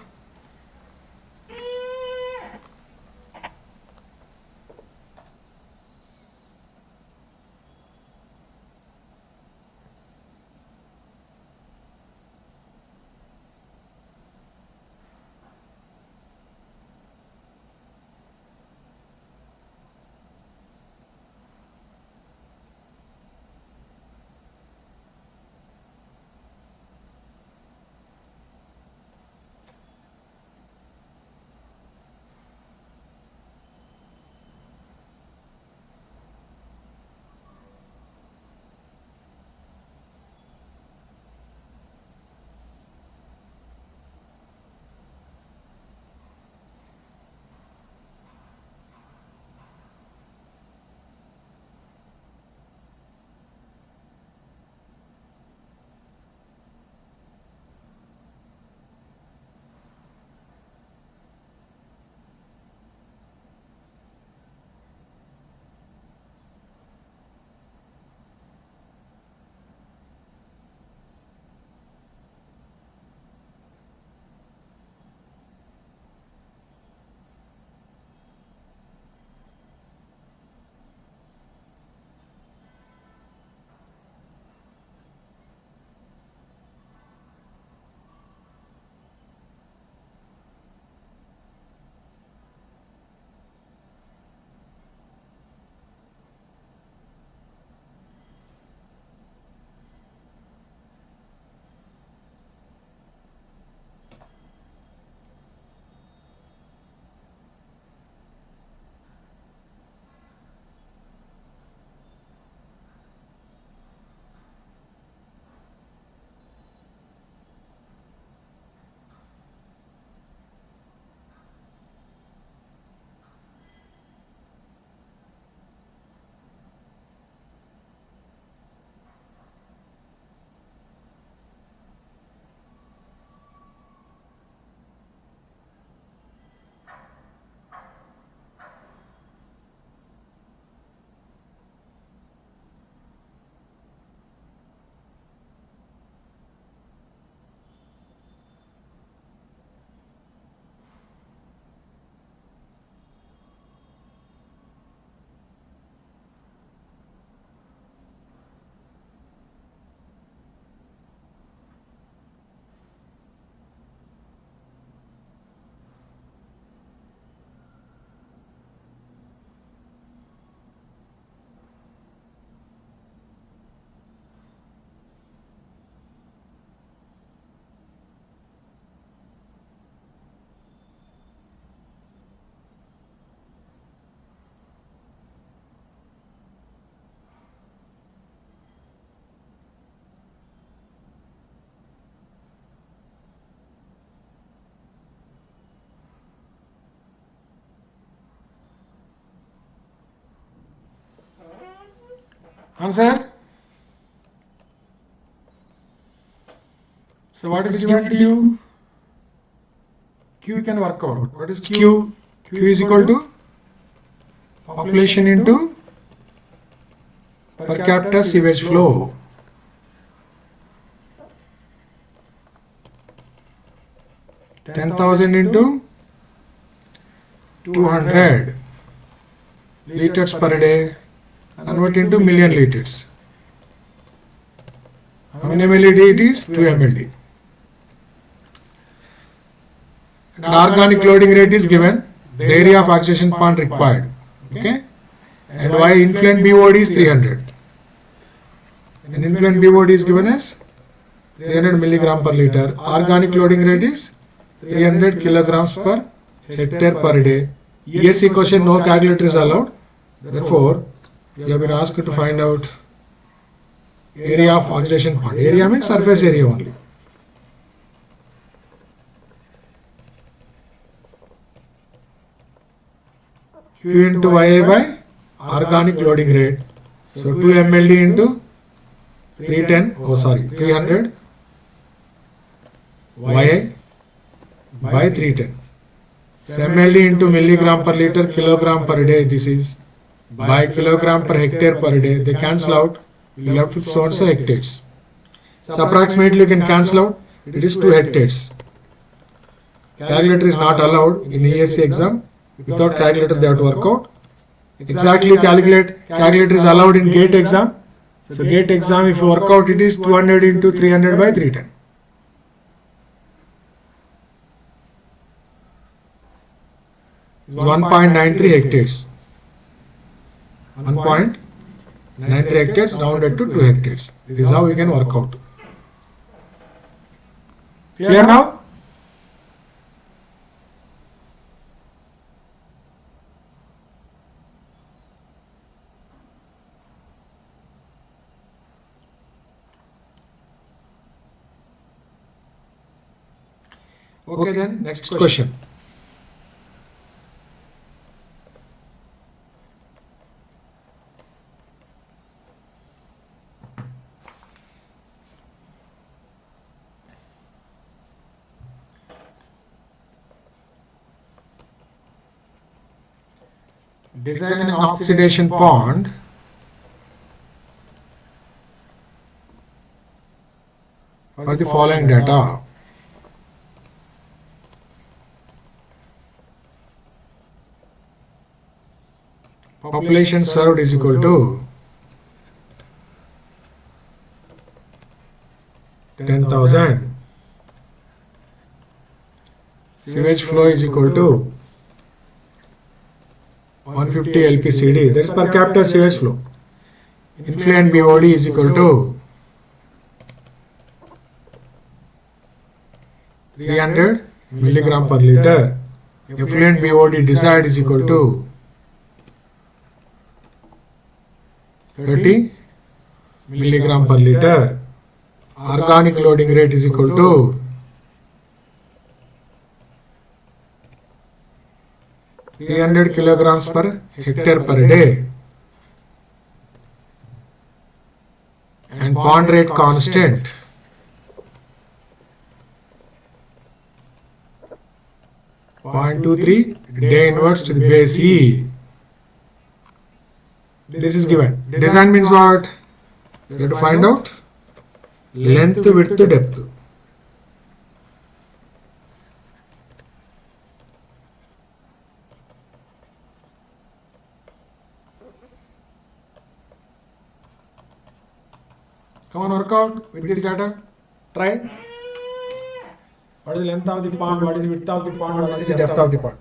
Answer? So what is given to you? Q can work out. What is Q? Q is equal to population into per capita sewage flow. $10,000 into 200 liters per day, convert into million liters. How many mld it is? 2 mld. And organic loading rate is given, the area of oxidation pond required. Okay? And Y influent BOD is 300. And influent BOD is given as 300 milligram per liter. Organic loading rate is 300 kilograms per hectare per day. ESE question, no calculator is allowed. Therefore, you have been asked to find out area of oxidation pond. Area means surface area only. Q into Ya by organic loading rate. So 2 mld into 300 Ya by 310. So mld into milligram per liter, kilogram per day. This is by kilogram per hectare per day. They cancel out. You left with so and so hectares. So approximately you can cancel out. It is 2 hectares. Calculator is not allowed in ESE exam. Without calculator they have to work out. Exactly calculate. Calculator is allowed in GATE exam. So GATE exam, if you work out, it is 200 into 300 by 310. It's 1.93 hectares. 1.93 hectares rounded to 2 hectares. This is how we can work out. Clear now? Okay, then next question. Design an oxidation pond for the following data. Population served is equal to 10,000. Sewage flow is equal to 150 LPCD. That is per capita sewage flow. Influent BOD is equal to 300 milligram per liter. Effluent BOD desired is equal to 30 milligram per liter. Organic loading rate is equal to 300 kilograms per hectare per day. And pond rate constant 0.23 day inverse to the base E. This is given. Design means what? You have to find out length, width, depth. Come on, work out with this data. Try. What is the length of the pond? What is the width of the pond? What is the depth of the pond?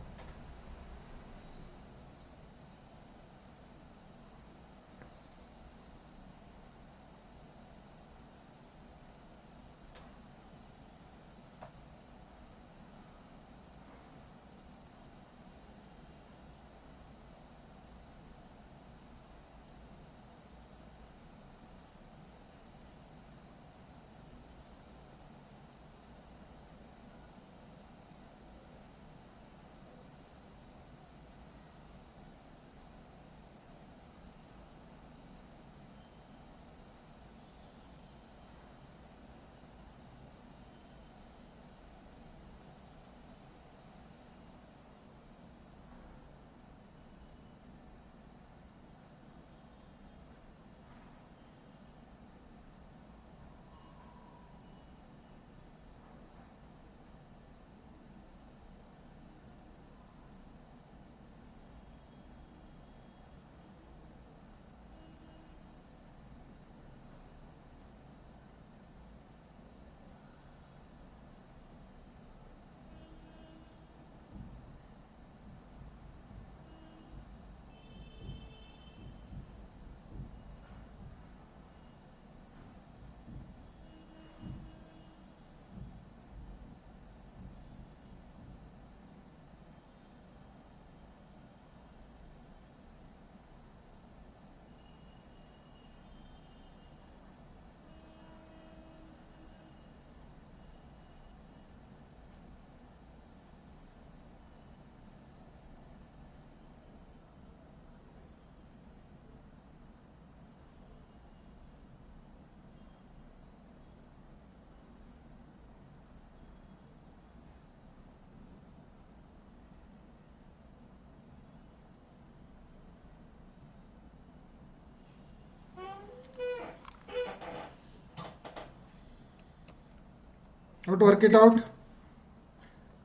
How to work it out?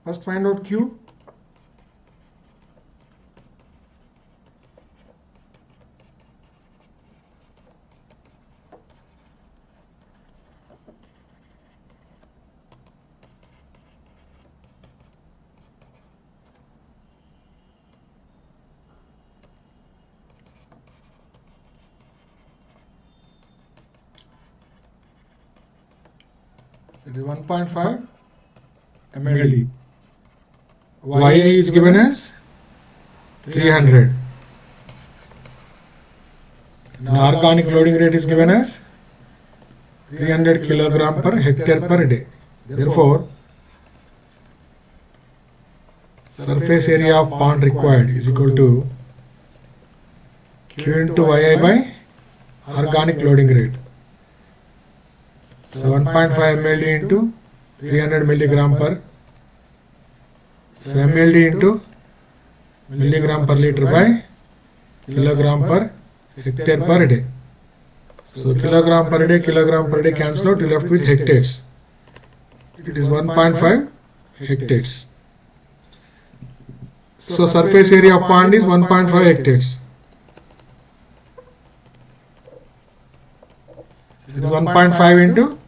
First find out Q. So it is 1.5 mld. Y is given as 300. Now organic loading rate is given as 300 kilogram per hectare per day. Therefore, surface area of pond required is equal to Q into Yi by organic loading rate. So 1.5 mld into 300 milligram per. So mld into milligram per liter by kilogram per hectare per day. So kilogram per day cancel out, you left with hectares. It is 1.5 hectares. So surface area of pond is 1.5 hectares. So it is 1.5 into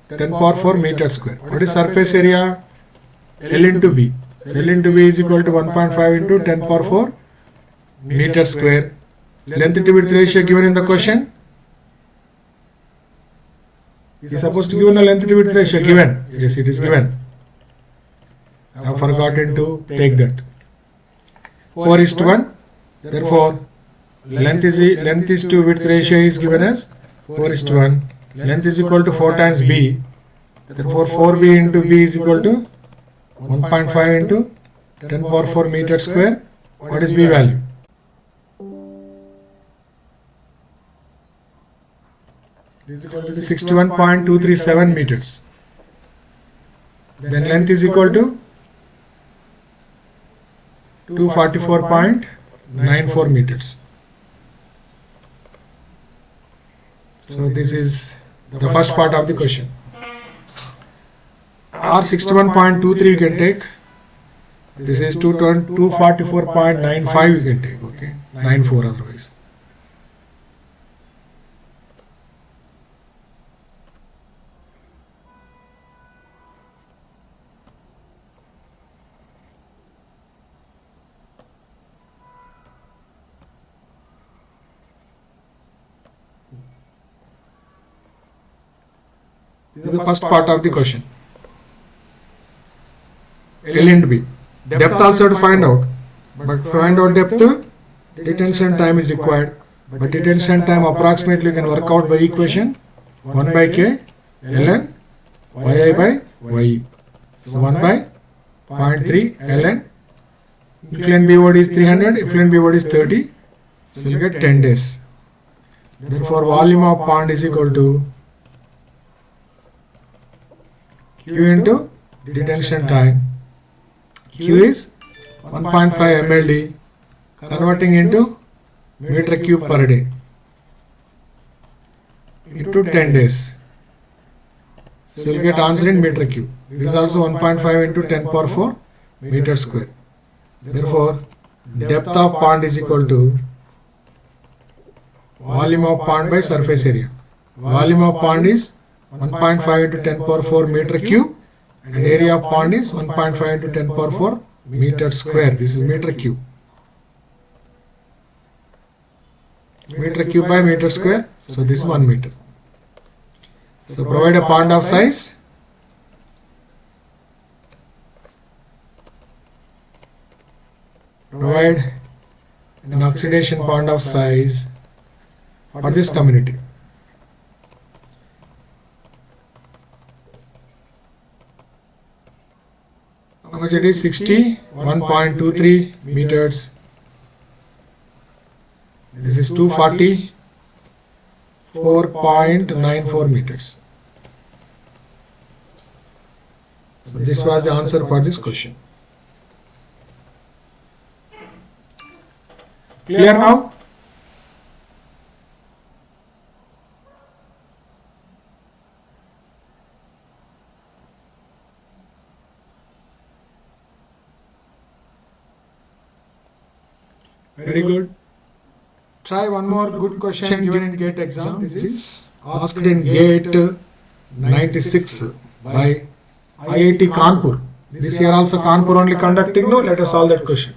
10 power 4 meter square. What is surface area? L into B. So L into B is equal to 1.5 into 10 power 4 meter square. Length to width ratio given in the question. Is supposed to give a length to width ratio given. Yes, it is given. I have forgotten to take that. 4:1. Therefore, length is to width ratio is given as 4:1. Length is equal to 4 times B. Therefore, 4B into B is equal to 1.5 into 10 power 4 meter square. What is B value? This is equal to 61.237 meters. Then length is equal to 244.94 meters. So this is the first part of the question. Or 61.23 you can take. This is 244.95 you can take. Okay, 94 otherwise. This is the first part of the question. L and B. Depth also to find out. But to find out depth, detention time is required. But detention time approximately you can work out by equation 1 by K ln Yi by Ye. So 1 by 0.3 ln. Effluent BOD is 300, effluent BOD is 30. So you get 10 days. Therefore, volume of pond is equal to Q into detention time. Q is 1.5 mld converting into meter cube per day into 10 days. So you will get answer in meter cube. This is also 1.5 into 10 power 4 meter square. Therefore, depth of pond is equal to volume of pond by surface area. Volume of pond is 1.5 into 10 power 4 meter cube and area of pond is 1.5 into 10 power 4 meter square. This is meter cube. Meter cube by meter square. So this is 1 meter. So provide a pond of size. Provide an oxidation pond of size for this community. How much it is? 61.23 meters. This is 244.94 meters. So this was the answer for this question. Clear now? Very good. Try one more good question given in GATE exam. This is Asked in GATE 96 by IIT Kanpur. This year also Kanpur only conducting. No, let us solve that question.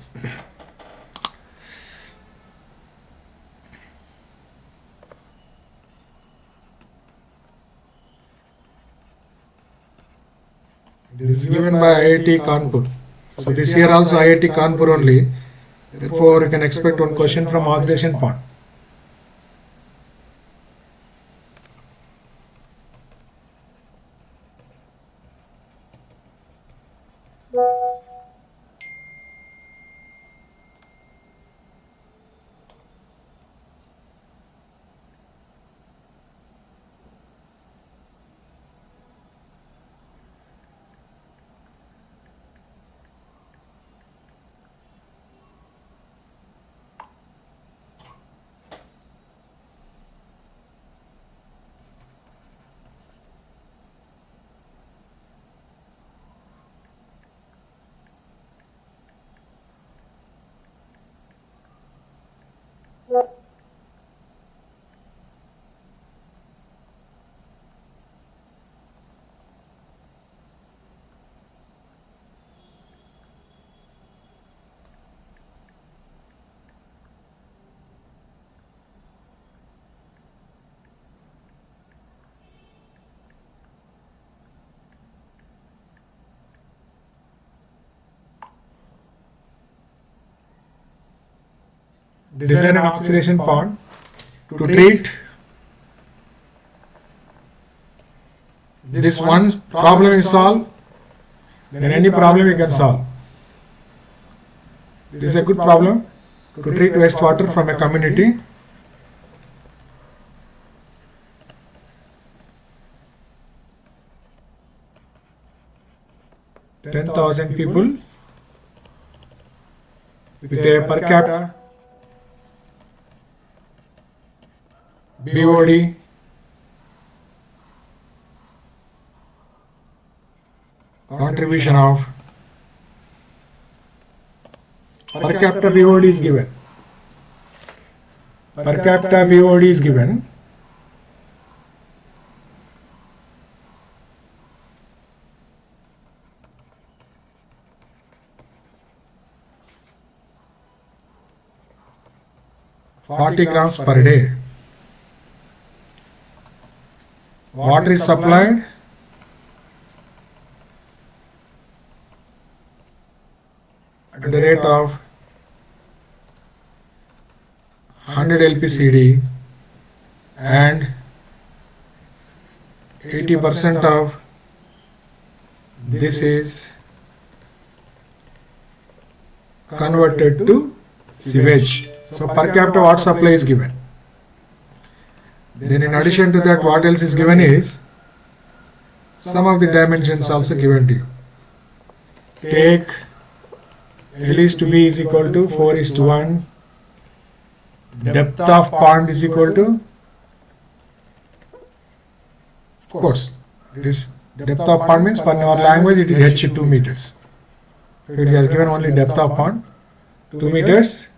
This is given by IIT Kanpur. So this year also IIT Kanpur only. Therefore, you can expect one question from oxidation pond. Design an oxidation pond to treat this one problem is solved, then any problem you can solve. This is a good problem to treat wastewater from a community. $10,000 people with a per capita BOD contribution of per capita BOD is given. Per capita BOD is given. $40 grams per day. Water is supplied at the rate of 100 LPCD and 80% of this is converted to sewage. So per capita water supply is given. Then in addition to that, what else is given is some of the dimensions also given to you. Take L is to B is equal to 4:1. Depth of pond is equal to, of course, this depth of pond means for our language it is H 2 meters. It has given only depth of pond 2 meters.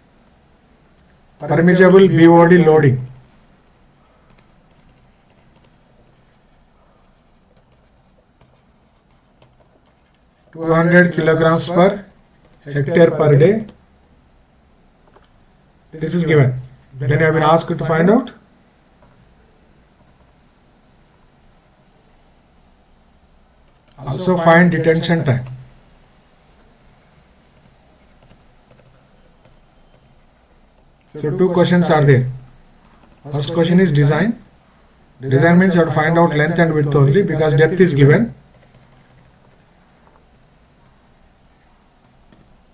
Permissible BOD loading. (200 kilograms per hectare per day). This is given. Then you have been asked to find out also find detention time. So two questions are there. First question is design. Design means you have to find out length and width only because depth is given.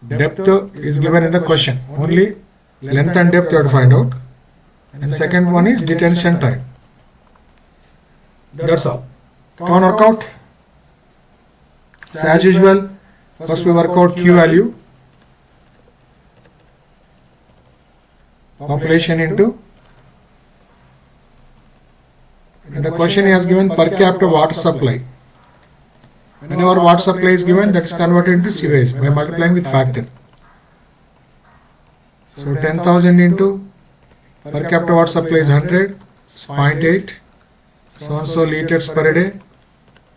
Depth is given in the question. Only length and depth you have to find out. And second one is detention time. That's all. Come on, work out. So as usual, first we work out Q value. Population into. In the question he has given per capita water supply. Whenever water supply is given, that is converted into sewage by multiplying with factor. So 10,000 into per capita water supply is 100, it's 0.8, so and so liters per day.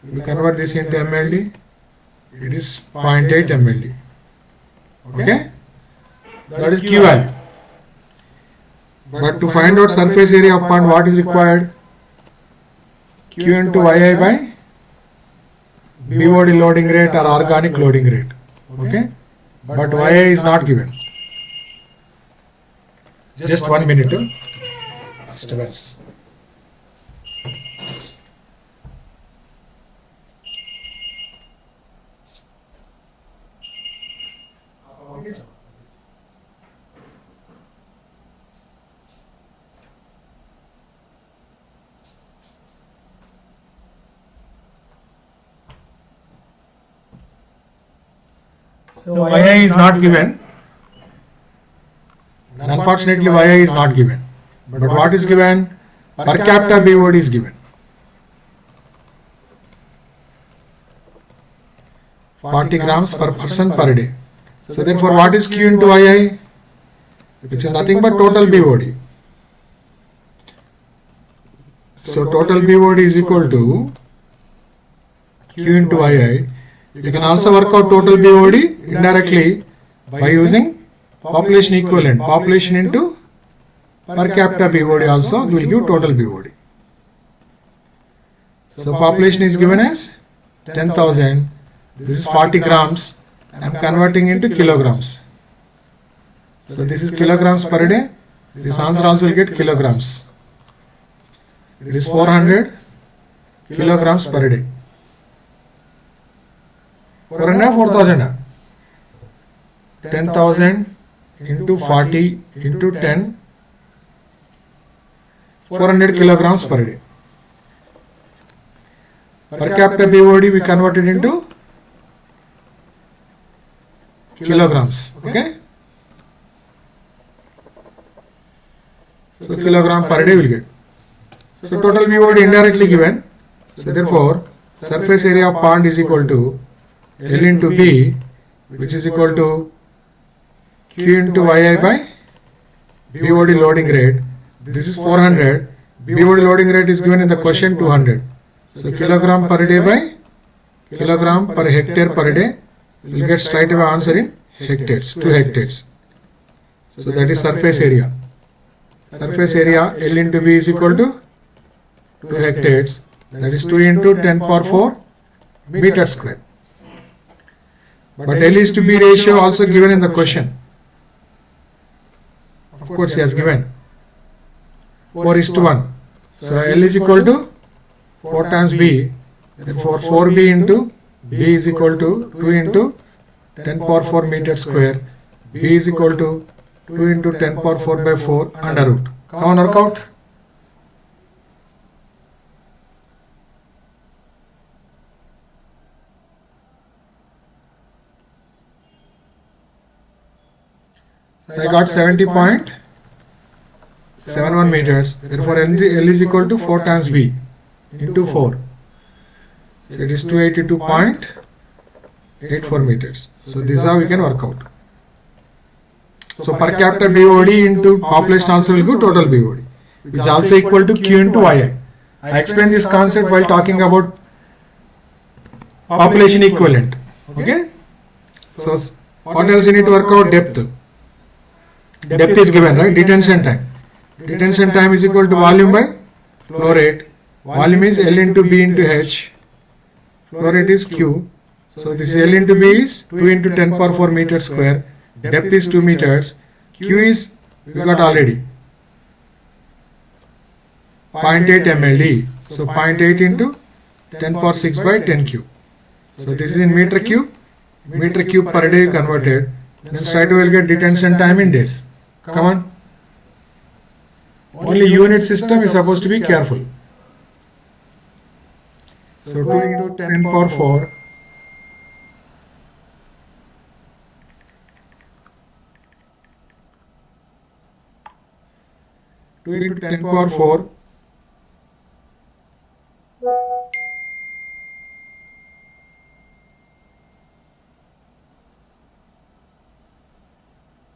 We convert this into MLD, it is 0.8 MLD. Okay, that is Q value. But to find out surface area of pond, what is required? Q into YI by BOD loading rate or organic loading rate. Okay, but YI is not given. Just 1 minute. Disturbance. So YI is not given. Unfortunately, YI is not given. But what is given? Per capita BOD is given. 40 grams per person per day. So therefore, what is Q into YI? Which is nothing but total BOD. So total BOD is equal to Q into YI. You can also work out total BOD indirectly by using population equivalent. Population into per capita BOD also will give total BOD. So population is given as 10,000. This is 40 grams. I am converting into kilograms. So this is kilograms per day. This answer also will get kilograms. It is 400 kilograms per day. 400, 4,000. 10,000 into 40 into 10. 400 kilograms per day. Per capita BOD we converted into kilograms. Okay. So kilogram per day will get. So total BOD indirectly given. So therefore surface area of pond is equal to L into B, which is equal to Q into YI by BOD loading rate. This is 400. BOD loading rate is given in the question 200. So kilogram per day by kilogram per hectare per day. We will get straight away answer in hectares, 2 hectares. So that is surface area. Surface area L into B is equal to 2 hectares. That is 2 into 10 power 4 meters square. But L is to B ratio also given in the question. Of course, he has given 4:1. So L is equal to 4 times B. Therefore, 4B into B is equal to 2 into 10 power 4 meters square. B is equal to 2 into 10 power 4 by 4 under root. Come on, work out. So I got 70.71 meters. Therefore, L is equal to 4 times B into 4. So it is 282.84 meters. So this is how we can work out. So per capita BOD into population also will give total BOD, which is also equal to Q into YI. I explained this concept while talking about population equivalent. Okay. So what else you need to work out? Depth. Depth is given, right? Detention time. Detention time is equal to volume by flow rate. Volume is L into B into H. Flow rate is Q. So this L into B is 2 into 10 power 4 meters square. Depth is 2 meters. Q is, we got already, 0.8 MLD. So 0.8 into 10 power 6 by 10 cube. So this is in meter cube. Meter cube per day converted. Then straight away we'll get detention time in days. Come on. Only unit system is supposed to be careful. So 2 into 10 power 4. Into 10 power 4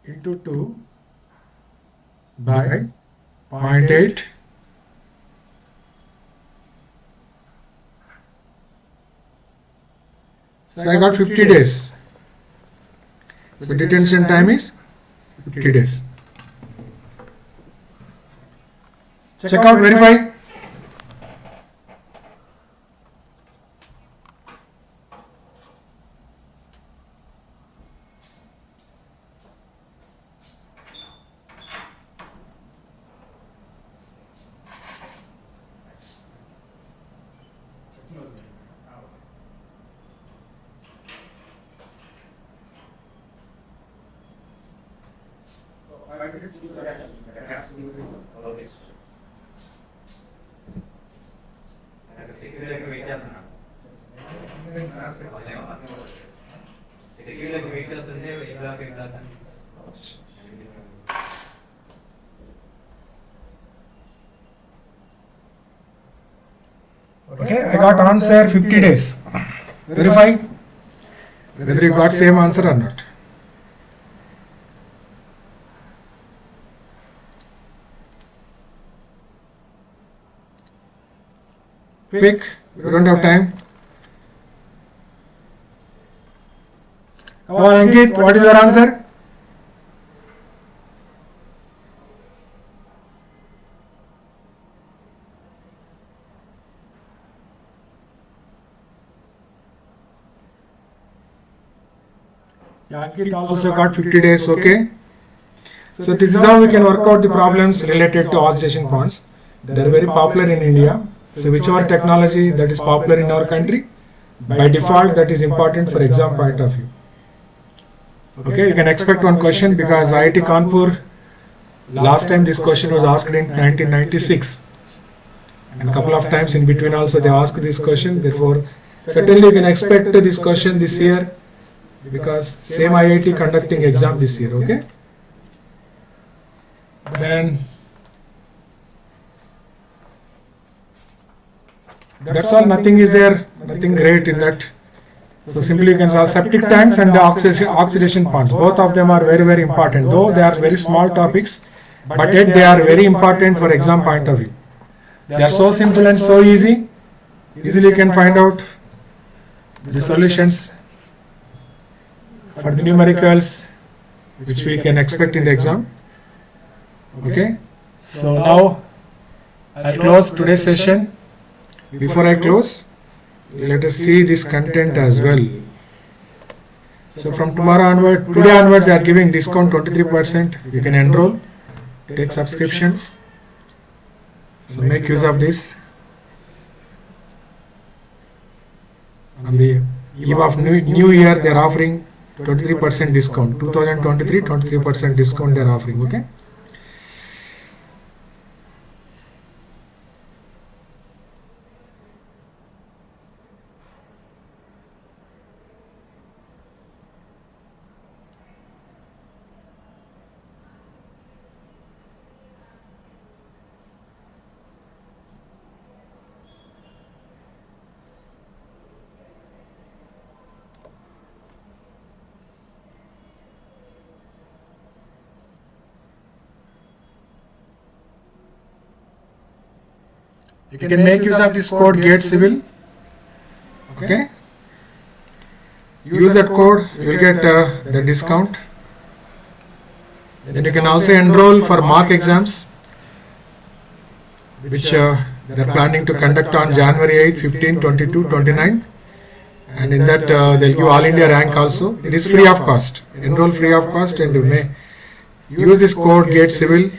into 2 by 0.8. So I got 50 days. So detention time is 50 days. Check out, verify. Okay, I got answer 50 days. Verify whether you got same answer or not. Quick, we don't have time. Come on, Ankit, what is your answer? Yeah, Ankit also got 50 days, okay. So this is how we can work out the problems related to oxidation ponds. They are very popular in India. So whichever technology that is popular in our country, by default that is important for exam point of view. Okay, you can expect one question because IIT Kanpur, last time this question was asked in 1996 and a couple of times in between also they asked this question. Therefore, certainly you can expect this question this year because same IIT conducting exam this year. Okay. Then that's all, nothing is there, nothing great in that. So simply you can say septic tanks and the oxidation ponds, both of them are very, very important, though they are very small topics, but yet they are very important for exam point of view. They are so simple and so easy, easily you can find out the solutions for the numericals which we can expect in the exam. Okay, so now I'll close today's session. Before I close, let us see this content as well. So from tomorrow onward, today onwards, they are giving discount 23%. You can enroll, take subscriptions. So make use of this. On the eve of New Year, they are offering 23% discount. 2023, 23% discount they are offering. Okay. You can make use of this code GATE Civil. Okay. Use that code, you will get the discount. Then you can also enroll for mock exams, which they are planning to conduct on January 8th, 15th, 22nd, 29th. And in that they'll give all India rank also. It is free of cost. Enroll free of cost and you may use this code GATE Civil.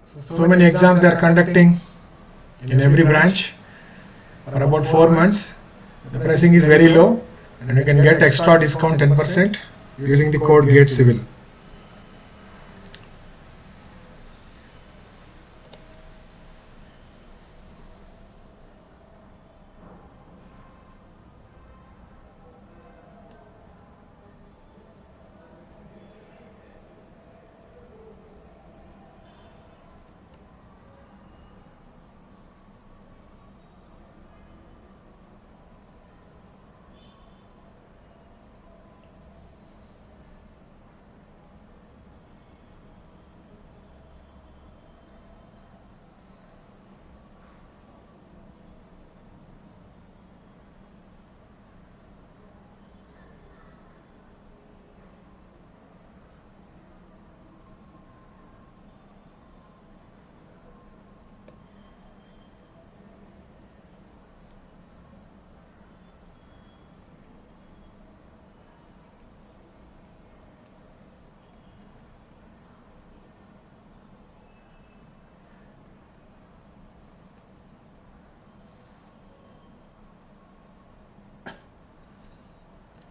So many exams they are conducting in every branch for about 4 months. The pricing is very low and you can get extra discount 10% using the code GATE Civil.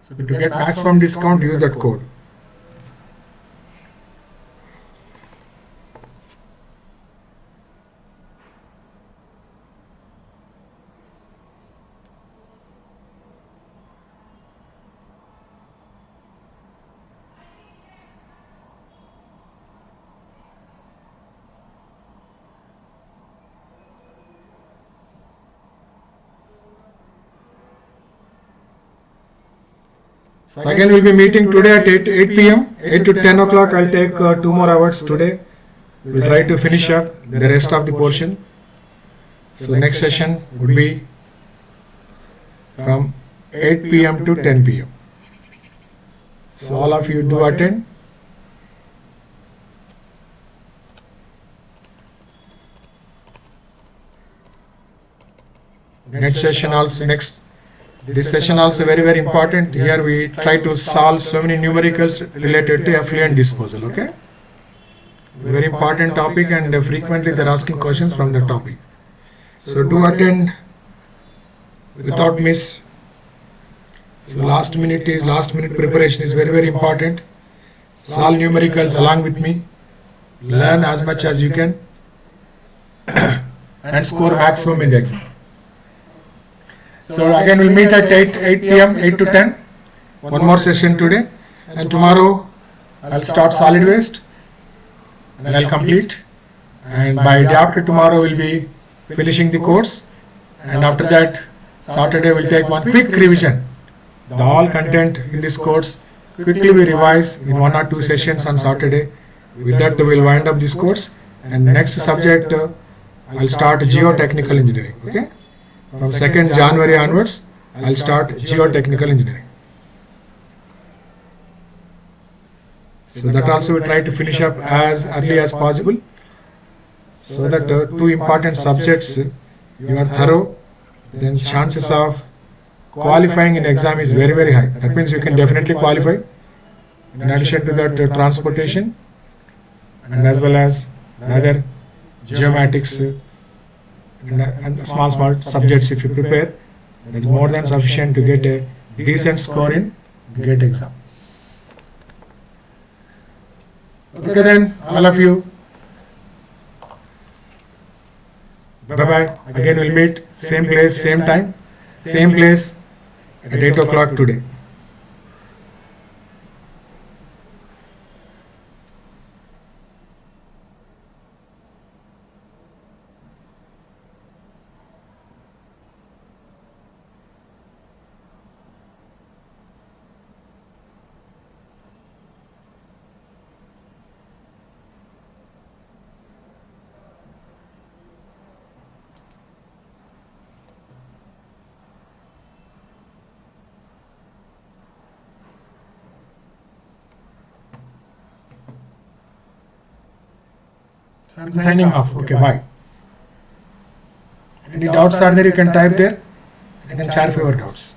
So to get maximum discount, use that code. So again, we'll be meeting today at 8 p.m. 8 to 10 o'clock. I'll take 2 more hours today. We'll try to finish up the rest of the portion. So next session would be from 8 p.m. to 10 p.m. So all of you do attend. This session also very important. Here we try to solve so many numericals related to effluent disposal. Okay, very important topic, and frequently they're asking questions from the topic. So do attend without miss. So last minute preparation is very important. Solve numericals along with me. Learn as much as you can and score maximum in the exam. So again, we'll meet at 8 p.m. 8 to 10. One more session today, and tomorrow I'll start solid waste and I'll complete. And by day after tomorrow, we'll be finishing the course. And after that, Saturday we'll take one quick revision. The all content in this course quickly we revise in 1 or 2 sessions on Saturday. With that, we'll wind up this course. And next subject, I'll start geotechnical engineering. Okay. From 2nd January onwards, I'll start geotechnical engineering. So that also we'll try to finish up as early as possible, so that 2 important subjects you are thorough, then chances of qualifying in exam is very high. That means you can definitely qualify. In addition to that, transportation and as well as the other geomatics and small subjects, if you prepare, that's more than sufficient to get a decent score in GATE exam. Okay then, all of you, bye-bye. Again, we'll meet same place, same time, same place at 8 o'clock today. I'm signing off. Okay, bye. Any doubts are there, you can type there. I can clarify your doubts.